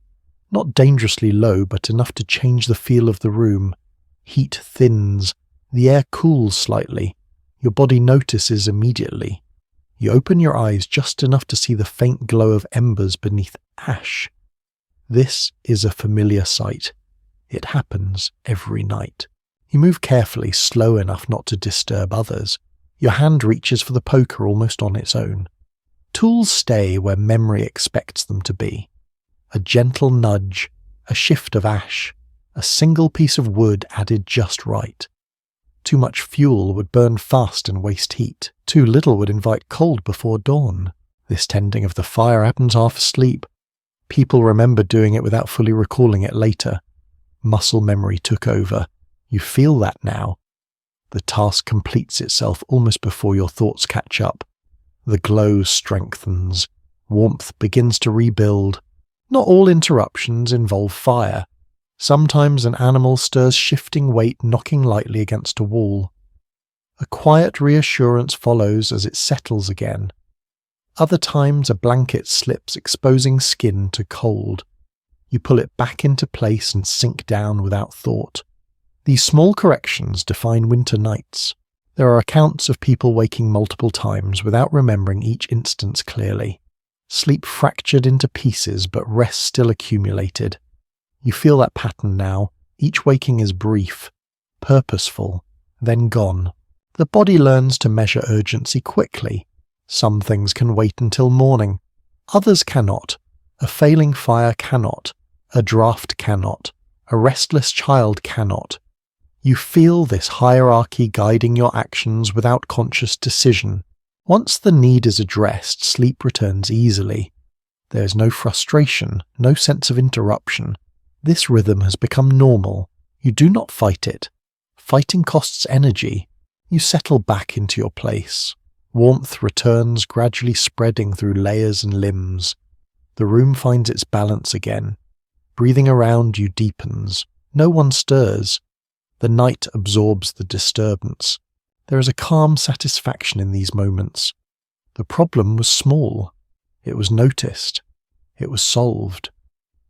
Not dangerously low, but enough to change the feel of the room. Heat thins. The air cools slightly. Your body notices immediately. You open your eyes just enough to see the faint glow of embers beneath ash. This is a familiar sight. It happens every night. You move carefully, slow enough not to disturb others. Your hand reaches for the poker almost on its own. Tools stay where memory expects them to be. A gentle nudge, a shift of ash, a single piece of wood added just right. Too much fuel would burn fast and waste heat. Too little would invite cold before dawn. This tending of the fire happens half asleep. People remember doing it without fully recalling it later. Muscle memory took over. You feel that now. The task completes itself almost before your thoughts catch up. The glow strengthens. Warmth begins to rebuild. Not all interruptions involve fire. Sometimes an animal stirs shifting weight knocking lightly against a wall. A quiet reassurance follows as it settles again. Other times a blanket slips, exposing skin to cold. You pull it back into place and sink down without thought. These small corrections define winter nights. There are accounts of people waking multiple times without remembering each instance clearly. Sleep fractured into pieces, but rest still accumulated. You feel that pattern now. Each waking is brief, purposeful, then gone. The body learns to measure urgency quickly. Some things can wait until morning. Others cannot. A failing fire cannot. A draft cannot. A restless child cannot. You feel this hierarchy guiding your actions without conscious decision. Once the need is addressed, sleep returns easily. There is no frustration, no sense of interruption. This rhythm has become normal. You do not fight it. Fighting costs energy. You settle back into your place. Warmth returns, gradually spreading through layers and limbs. The room finds its balance again. Breathing around you deepens. No one stirs. The night absorbs the disturbance. There is a calm satisfaction in these moments. The problem was small. It was noticed. It was solved.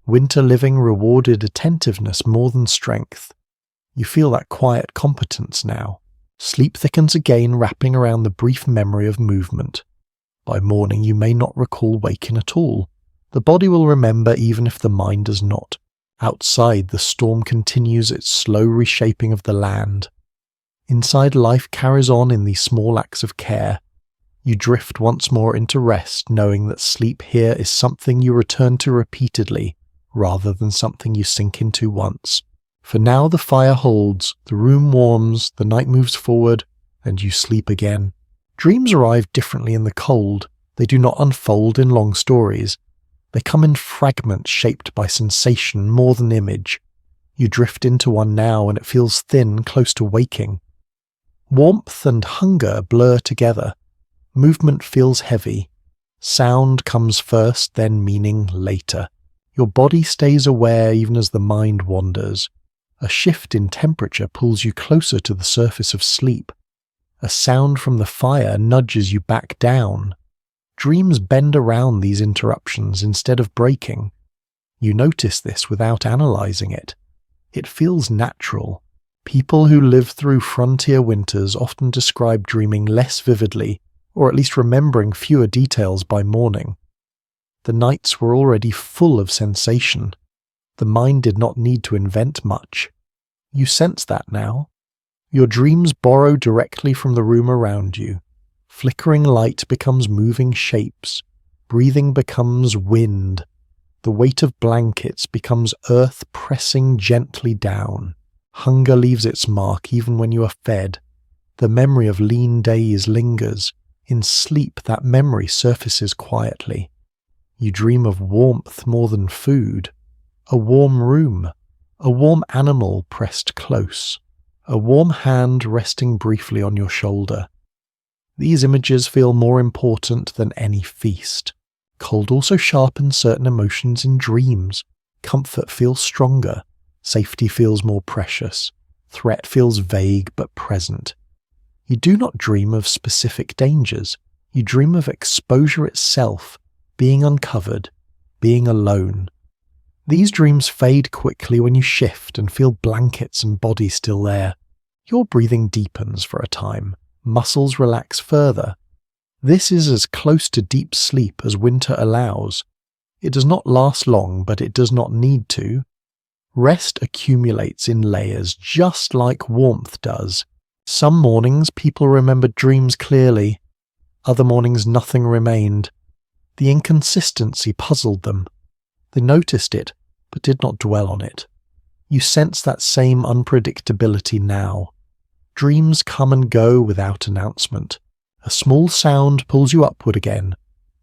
Winter living rewarded attentiveness more than strength. You feel that quiet competence now. Sleep thickens again, wrapping around the brief memory of movement. By morning you may not recall waking at all. The body will remember even if the mind does not. Outside, the storm continues its slow reshaping of the land. Inside, life carries on in these small acts of care. You drift once more into rest, knowing that sleep here is something you return to repeatedly, rather than something you sink into once. For now the fire holds, the room warms, the night moves forward, and you sleep again. Dreams arrive differently in the cold. They do not unfold in long stories. They come in fragments shaped by sensation more than image. You drift into one now and it feels thin, close to waking. Warmth and hunger blur together. Movement feels heavy. Sound comes first, then meaning later. Your body stays aware even as the mind wanders. A shift in temperature pulls you closer to the surface of sleep. A sound from the fire nudges you back down. Dreams bend around these interruptions instead of breaking. You notice this without analyzing it. It feels natural. People who live through frontier winters often describe dreaming less vividly, or at least remembering fewer details by morning. The nights were already full of sensation. The mind did not need to invent much. You sense that now. Your dreams borrow directly from the room around you. Flickering light becomes moving shapes. Breathing becomes wind. The weight of blankets becomes earth pressing gently down. Hunger leaves its mark even when you are fed. The memory of lean days lingers. In sleep, that memory surfaces quietly. You dream of warmth more than food. A warm room. A warm animal pressed close. A warm hand resting briefly on your shoulder. These images feel more important than any feast. Cold also sharpens certain emotions in dreams. Comfort feels stronger. Safety feels more precious. Threat feels vague but present. You do not dream of specific dangers. You dream of exposure itself, being uncovered, being alone. These dreams fade quickly when you shift and feel blankets and body still there. Your breathing deepens for a time. Muscles relax further. This is as close to deep sleep as winter allows. It does not last long, but it does not need to. Rest accumulates in layers, just like warmth does. Some mornings people remembered dreams clearly. Other mornings nothing remained. The inconsistency puzzled them. They noticed it, but did not dwell on it. You sense that same unpredictability now. Dreams come and go without announcement. A small sound pulls you upward again.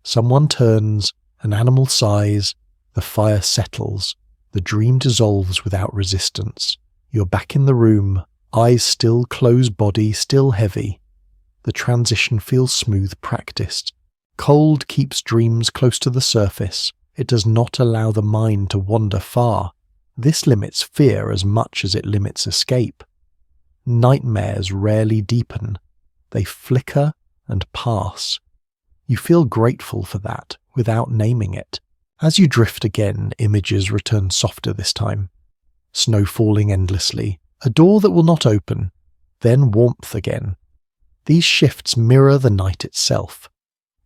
Someone turns, an animal sighs, the fire settles, the dream dissolves without resistance. You're back in the room, eyes still closed, body still heavy. The transition feels smooth, practiced. Cold keeps dreams close to the surface. It does not allow the mind to wander far. This limits fear as much as it limits escape. Nightmares rarely deepen. They flicker and pass. You feel grateful for that without naming it. As you drift again, images return softer this time. Snow falling endlessly, a door that will not open, then warmth again. These shifts mirror the night itself.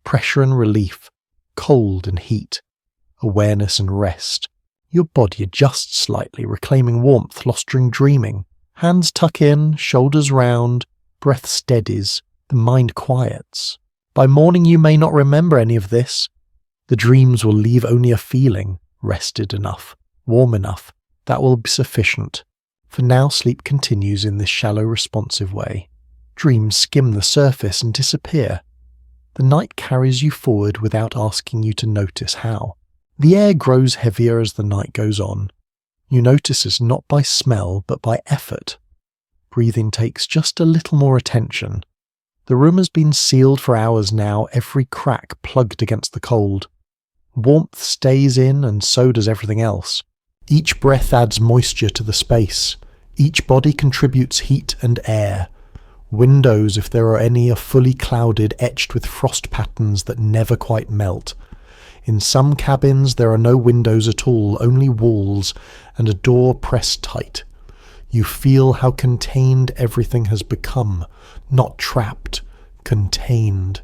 Pressure and relief, cold and heat, awareness and rest. Your body adjusts slightly, reclaiming warmth lost during dreaming. Hands tuck in, shoulders round, breath steadies, the mind quiets. By morning you may not remember any of this. The dreams will leave only a feeling, rested enough, warm enough. That will be sufficient. For now sleep continues in this shallow responsive way. Dreams skim the surface and disappear. The night carries you forward without asking you to notice how. The air grows heavier as the night goes on. You notice this not by smell but by effort. Breathing takes just a little more attention. The room has been sealed for hours now, every crack plugged against the cold. Warmth stays in and so does everything else. Each breath adds moisture to the space. Each body contributes heat and air. Windows, if there are any, are fully clouded, etched with frost patterns that never quite melt. In some cabins there are no windows at all, only walls, and a door pressed tight. You feel how contained everything has become, not trapped, contained.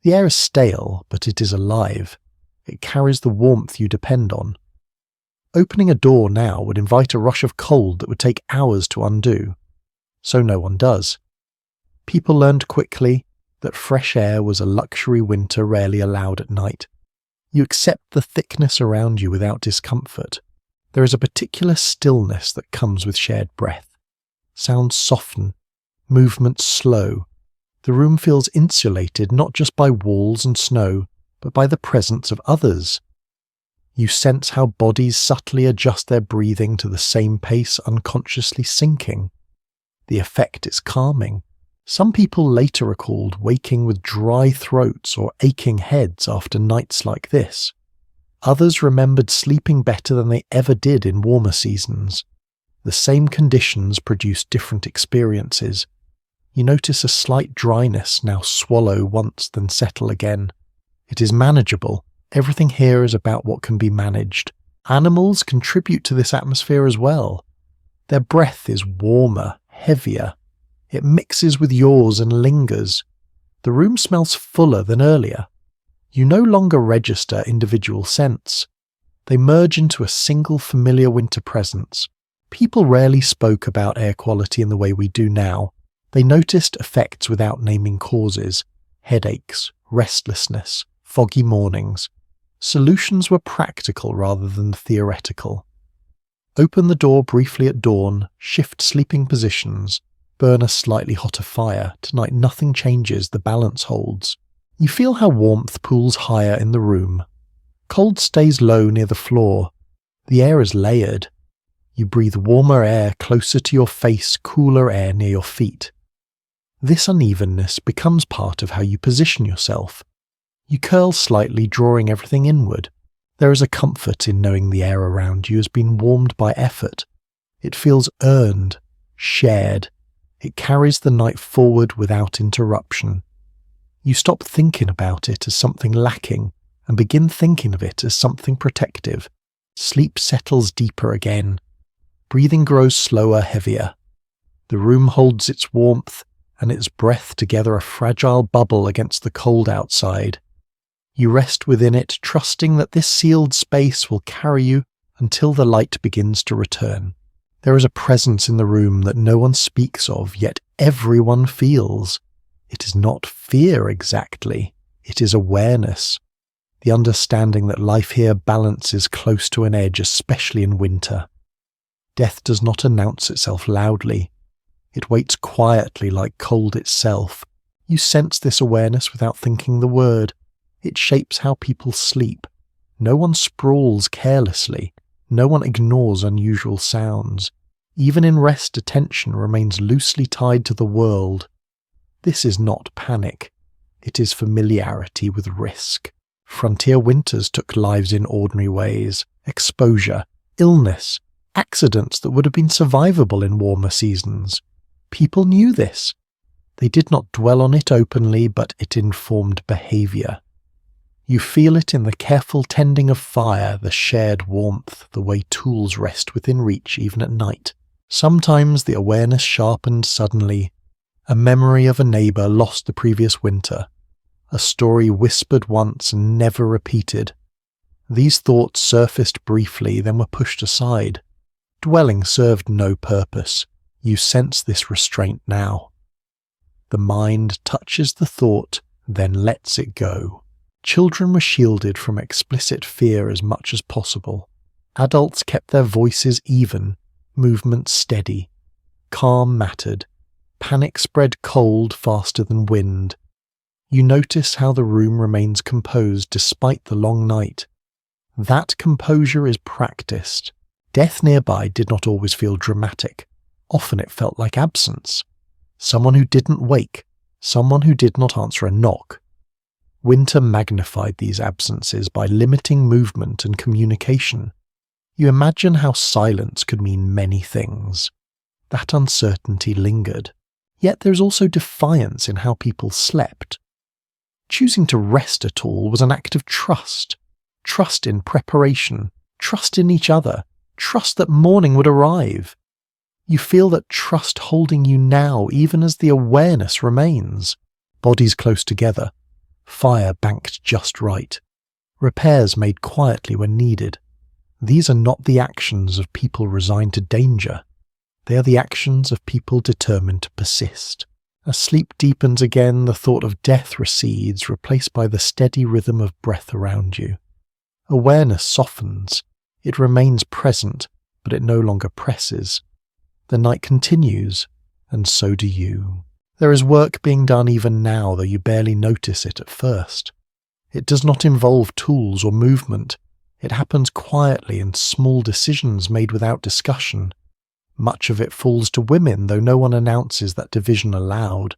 The air is stale, but it is alive. It carries the warmth you depend on. Opening a door now would invite a rush of cold that would take hours to undo. So no one does. People learned quickly that fresh air was a luxury winter rarely allowed at night. You accept the thickness around you without discomfort. There is a particular stillness that comes with shared breath. Sounds soften, movements slow. The room feels insulated not just by walls and snow, but by the presence of others. You sense how bodies subtly adjust their breathing to the same pace, unconsciously sinking. The effect is calming. Some people later recalled waking with dry throats or aching heads after nights like this. Others remembered sleeping better than they ever did in warmer seasons. The same conditions produce different experiences. You notice a slight dryness, now swallow once then settle again. It is manageable. Everything here is about what can be managed. Animals contribute to this atmosphere as well. Their breath is warmer, heavier. It mixes with yours and lingers. The room smells fuller than earlier. You no longer register individual scents. They merge into a single familiar winter presence. People rarely spoke about air quality in the way we do now. They noticed effects without naming causes. Headaches, restlessness, foggy mornings. Solutions were practical rather than theoretical. Open the door briefly at dawn, shift sleeping positions, burn a slightly hotter fire. Tonight nothing changes, the balance holds. You feel how warmth pools higher in the room. Cold stays low near the floor. The air is layered. You breathe warmer air closer to your face, cooler air near your feet. This unevenness becomes part of how you position yourself. You curl slightly, drawing everything inward. There is a comfort in knowing the air around you has been warmed by effort. It feels earned, shared. It carries the night forward without interruption. You stop thinking about it as something lacking and begin thinking of it as something protective. Sleep settles deeper again. Breathing grows slower, heavier. The room holds its warmth and its breath together a fragile bubble against the cold outside. You rest within it, trusting that this sealed space will carry you until the light begins to return. There is a presence in the room that no one speaks of, yet everyone feels. It is not fear exactly, it is awareness. The understanding that life here balances close to an edge, especially in winter. Death does not announce itself loudly. It waits quietly like cold itself. You sense this awareness without thinking the word. It shapes how people sleep. No one sprawls carelessly. No one ignores unusual sounds. Even in rest, attention remains loosely tied to the world. This is not panic. It is familiarity with risk. Frontier winters took lives in ordinary ways. Exposure, illness, accidents that would have been survivable in warmer seasons. People knew this. They did not dwell on it openly, but it informed behavior. You feel it in the careful tending of fire, the shared warmth, the way tools rest within reach even at night. Sometimes the awareness sharpened suddenly. A memory of a neighbour lost the previous winter. A story whispered once and never repeated. These thoughts surfaced briefly, then were pushed aside. Dwelling served no purpose. You sense this restraint now. The mind touches the thought, then lets it go. Children were shielded from explicit fear as much as possible. Adults kept their voices even, movements steady. Calm mattered. Panic spread cold faster than wind. You notice how the room remains composed despite the long night. That composure is practiced. Death nearby did not always feel dramatic. Often it felt like absence. Someone who didn't wake. Someone who did not answer a knock. Winter magnified these absences by limiting movement and communication. You imagine how silence could mean many things. That uncertainty lingered. Yet there is also defiance in how people slept. Choosing to rest at all was an act of trust. Trust in preparation, trust in each other, trust that morning would arrive. You feel that trust holding you now even as the awareness remains. Bodies close together. Fire banked just right. Repairs made quietly when needed. These are not the actions of people resigned to danger. They are the actions of people determined to persist. As sleep deepens again, the thought of death recedes, replaced by the steady rhythm of breath around you. Awareness softens. It remains present, but it no longer presses. The night continues, and so do you. There is work being done even now, though you barely notice it at first. It does not involve tools or movement. It happens quietly in small decisions made without discussion. Much of it falls to women, though no one announces that division aloud.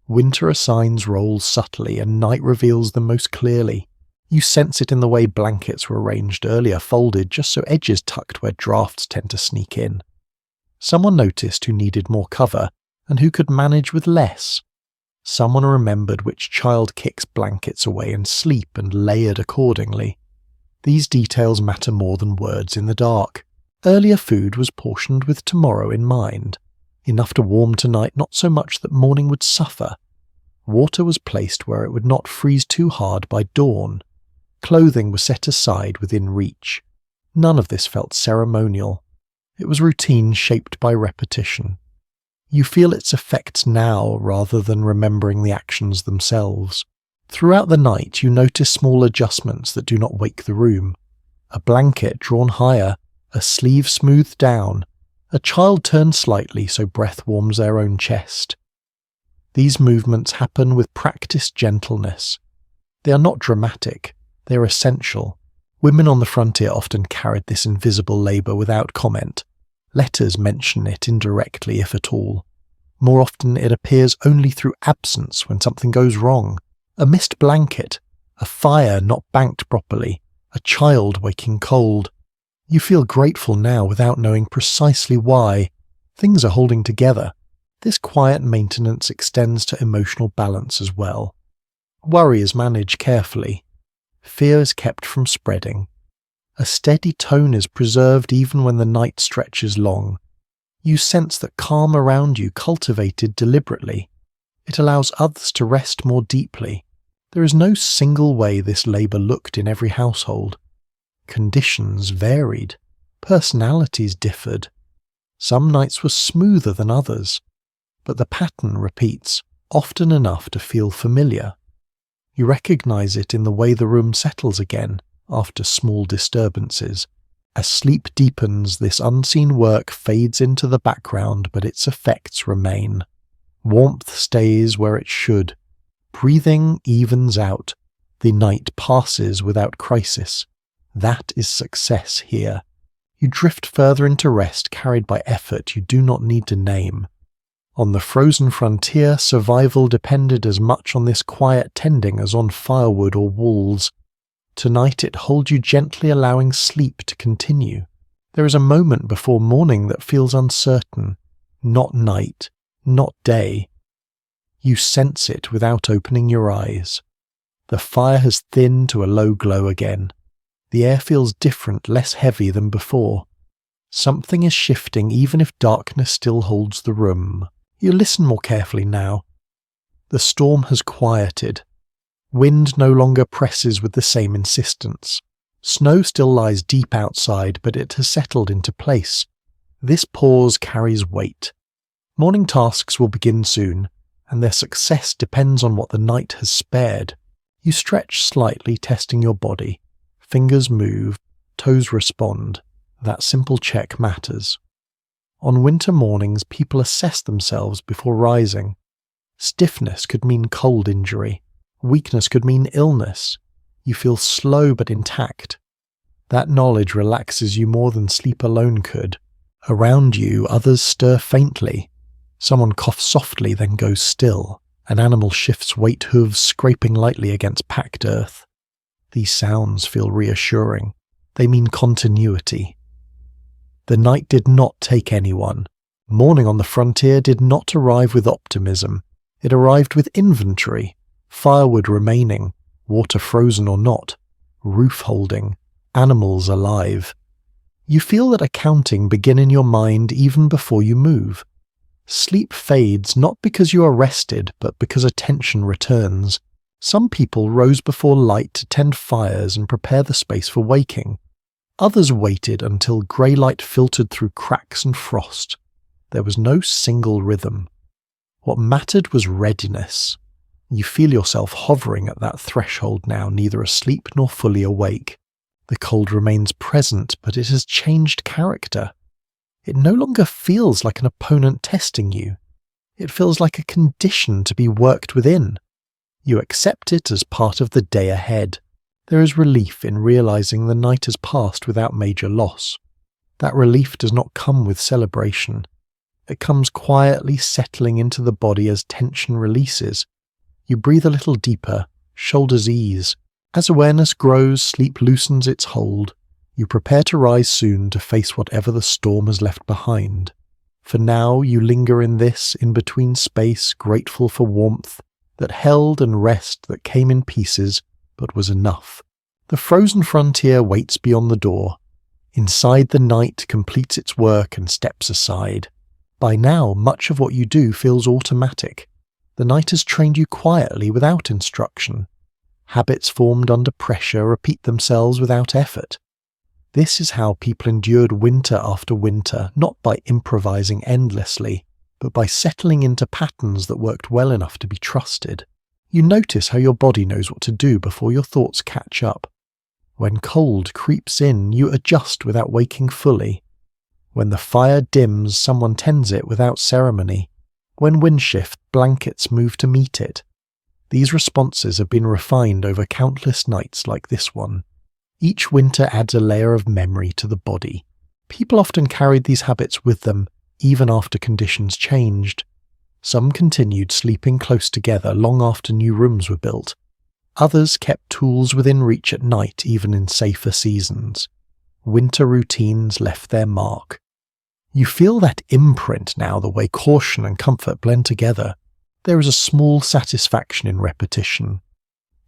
Winter assigns roles subtly, and night reveals them most clearly. You sense it in the way blankets were arranged earlier, folded just so edges tucked where drafts tend to sneak in. Someone noticed who needed more cover, and who could manage with less. Someone remembered which child kicks blankets away in sleep and layered accordingly. These details matter more than words in the dark. Earlier food was portioned with tomorrow in mind. Enough to warm tonight, not so much that morning would suffer. Water was placed where it would not freeze too hard by dawn. Clothing was set aside within reach. None of this felt ceremonial. It was routine shaped by repetition. You feel its effects now rather than remembering the actions themselves. Throughout the night you notice small adjustments that do not wake the room. A blanket drawn higher, a sleeve smoothed down, a child turned slightly so breath warms their own chest. These movements happen with practiced gentleness. They are not dramatic, they are essential. Women on the frontier often carried this invisible labour without comment. Letters mention it indirectly, if at all. More often it appears only through absence when something goes wrong. A missed blanket, a fire not banked properly, a child waking cold. You feel grateful now without knowing precisely why. Things are holding together. This quiet maintenance extends to emotional balance as well. Worry is managed carefully. Fear is kept from spreading. A steady tone is preserved even when the night stretches long. You sense that calm around you cultivated deliberately. It allows others to rest more deeply. There is no single way this labour looked in every household. Conditions varied. Personalities differed. Some nights were smoother than others. But the pattern repeats, often enough to feel familiar. You recognise it in the way the room settles again after small disturbances. As sleep deepens, this unseen work fades into the background, but its effects remain. Warmth stays where it should. Breathing evens out. The night passes without crisis. That is success here. You drift further into rest, carried by effort you do not need to name. On the frozen frontier, survival depended as much on this quiet tending as on firewood or walls. Tonight it holds you gently, allowing sleep to continue. There is a moment before morning that feels uncertain. Not night, not day. You sense it without opening your eyes. The fire has thinned to a low glow again. The air feels different, less heavy than before. Something is shifting even if darkness still holds the room. You listen more carefully now. The storm has quieted. Wind no longer presses with the same insistence. Snow still lies deep outside, but it has settled into place. This pause carries weight. Morning tasks will begin soon, and their success depends on what the night has spared. You stretch slightly, testing your body. Fingers move, toes respond. That simple check matters. On winter mornings, people assess themselves before rising. Stiffness could mean cold injury. Weakness could mean illness. You feel slow but intact. That knowledge relaxes you more than sleep alone could. Around you, others stir faintly. Someone coughs softly, then goes still. An animal shifts weight hooves, scraping lightly against packed earth. These sounds feel reassuring. They mean continuity. The night did not take anyone. Morning on the frontier did not arrive with optimism. It arrived with inventory. Firewood remaining, water frozen or not, roof holding, animals alive. You feel that accounting begin in your mind even before you move. Sleep fades not because you are rested, but because attention returns. Some people rose before light to tend fires and prepare the space for waking. Others waited until grey light filtered through cracks and frost. There was no single rhythm. What mattered was readiness. You feel yourself hovering at that threshold now, neither asleep nor fully awake. The cold remains present, but it has changed character. It no longer feels like an opponent testing you. It feels like a condition to be worked within. You accept it as part of the day ahead. There is relief in realizing the night has passed without major loss. That relief does not come with celebration. It comes quietly settling into the body as tension releases. You breathe a little deeper, shoulders ease. As awareness grows, sleep loosens its hold. You prepare to rise soon to face whatever the storm has left behind. For now, you linger in this in-between space, grateful for warmth that held and rest that came in pieces, but was enough. The frozen frontier waits beyond the door. Inside, the night completes its work and steps aside. By now, much of what you do feels automatic. The night has trained you quietly without instruction. Habits formed under pressure repeat themselves without effort. This is how people endured winter after winter, not by improvising endlessly, but by settling into patterns that worked well enough to be trusted. You notice how your body knows what to do before your thoughts catch up. When cold creeps in, you adjust without waking fully. When the fire dims, someone tends it without ceremony. When wind shifts, blankets move to meet it. These responses have been refined over countless nights like this one. Each winter adds a layer of memory to the body. People often carried these habits with them, even after conditions changed. Some continued sleeping close together long after new rooms were built. Others kept tools within reach at night, even in safer seasons. Winter routines left their mark. You feel that imprint now, the way caution and comfort blend together. There is a small satisfaction in repetition.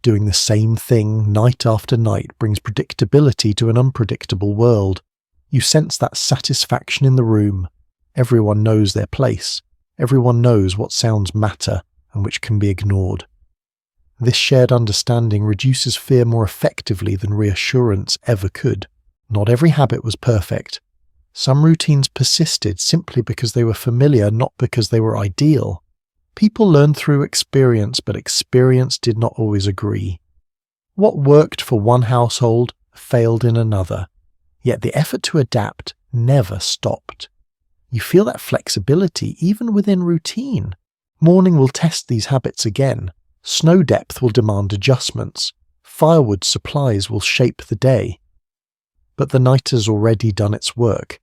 Doing the same thing night after night brings predictability to an unpredictable world. You sense that satisfaction in the room. Everyone knows their place. Everyone knows what sounds matter and which can be ignored. This shared understanding reduces fear more effectively than reassurance ever could. Not every habit was perfect. Some routines persisted simply because they were familiar, not because they were ideal. People learned through experience, but experience did not always agree. What worked for one household failed in another, yet the effort to adapt never stopped. You feel that flexibility even within routine. Morning will test these habits again. Snow depth will demand adjustments. Firewood supplies will shape the day. But the night has already done its work.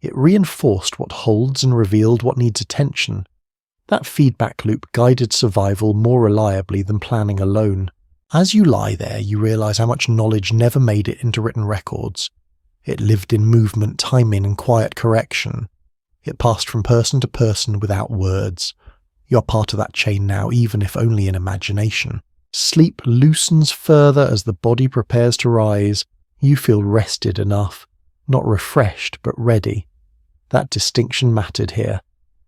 It reinforced what holds and revealed what needs attention. That feedback loop guided survival more reliably than planning alone. As you lie there, you realize how much knowledge never made it into written records. It lived in movement, timing, and quiet correction. It passed from person to person without words. You're part of that chain now, even if only in imagination. Sleep loosens further as the body prepares to rise. You feel rested enough, not refreshed, but ready. That distinction mattered here.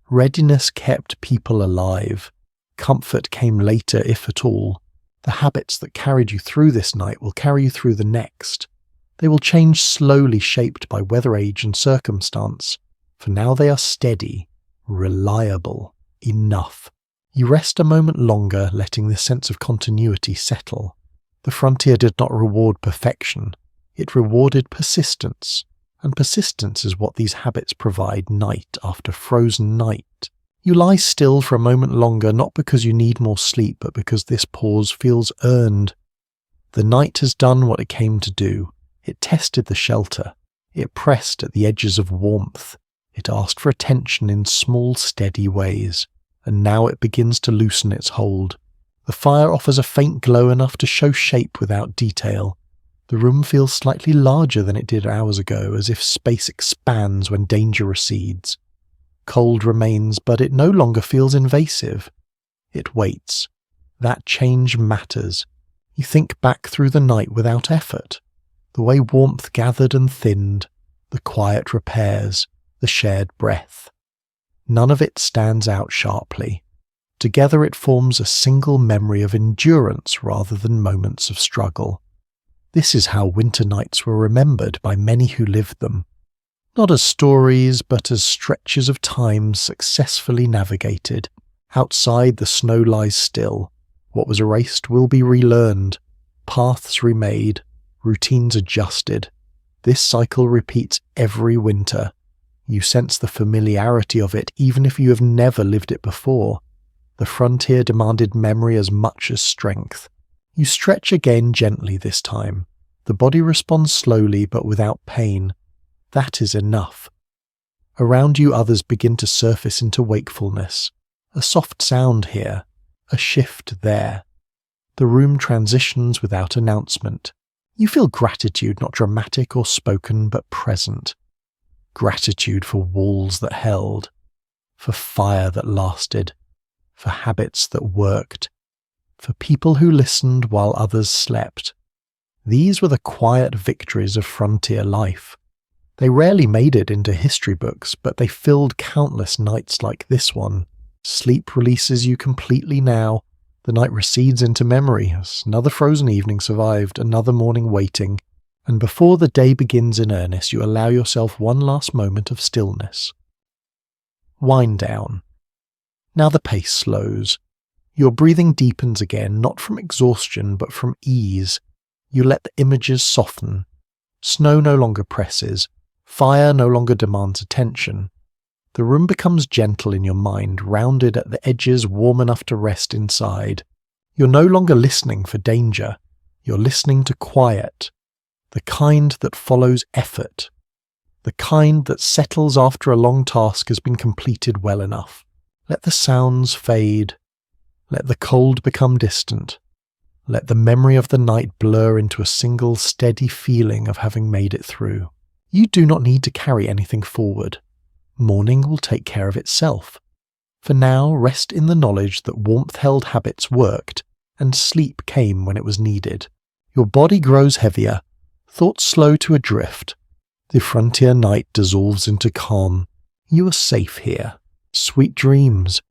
Readiness kept people alive. Comfort came later, if at all. The habits that carried you through this night will carry you through the next. They will change slowly, shaped by weather, age, and circumstance. For now they are steady, reliable, enough. You rest a moment longer, letting the sense of continuity settle. The frontier did not reward perfection, it rewarded persistence, and persistence is what these habits provide night after frozen night. You lie still for a moment longer, not because you need more sleep, but because this pause feels earned. The night has done what it came to do. It tested the shelter. It pressed at the edges of warmth. It asked for attention in small, steady ways. And now it begins to loosen its hold. The fire offers a faint glow enough to show shape without detail. The room feels slightly larger than it did hours ago, as if space expands when danger recedes. Cold remains, but it no longer feels invasive. It waits. That change matters. You think back through the night without effort. The way warmth gathered and thinned, the quiet repairs, the shared breath. None of it stands out sharply. Together it forms a single memory of endurance rather than moments of struggle. This is how winter nights were remembered by many who lived them. Not as stories, but as stretches of time successfully navigated. Outside, the snow lies still. What was erased will be relearned. Paths remade. Routines adjusted. This cycle repeats every winter. You sense the familiarity of it even if you have never lived it before. The frontier demanded memory as much as strength. You stretch again gently this time. The body responds slowly but without pain. That is enough. Around you others begin to surface into wakefulness. A soft sound here, a shift there. The room transitions without announcement. You feel gratitude, not dramatic or spoken, but present. Gratitude for walls that held, for fire that lasted, for habits that worked, for people who listened while others slept. These were the quiet victories of frontier life. They rarely made it into history books, but they filled countless nights like this one. Sleep releases you completely now. The night recedes into memory as another frozen evening survived, another morning waiting, and before the day begins in earnest, you allow yourself one last moment of stillness. Wind down. Now the pace slows. Your breathing deepens again, not from exhaustion, but from ease. You let the images soften. Snow no longer presses. Fire no longer demands attention. The room becomes gentle in your mind, rounded at the edges, warm enough to rest inside. You're no longer listening for danger. You're listening to quiet. The kind that follows effort. The kind that settles after a long task has been completed well enough. Let the sounds fade. Let the cold become distant. Let the memory of the night blur into a single steady feeling of having made it through. You do not need to carry anything forward. Morning will take care of itself. For now, rest in the knowledge that warmth-held habits worked, and sleep came when it was needed. Your body grows heavier, thoughts slow to a drift. The frontier night dissolves into calm. You are safe here. Sweet dreams.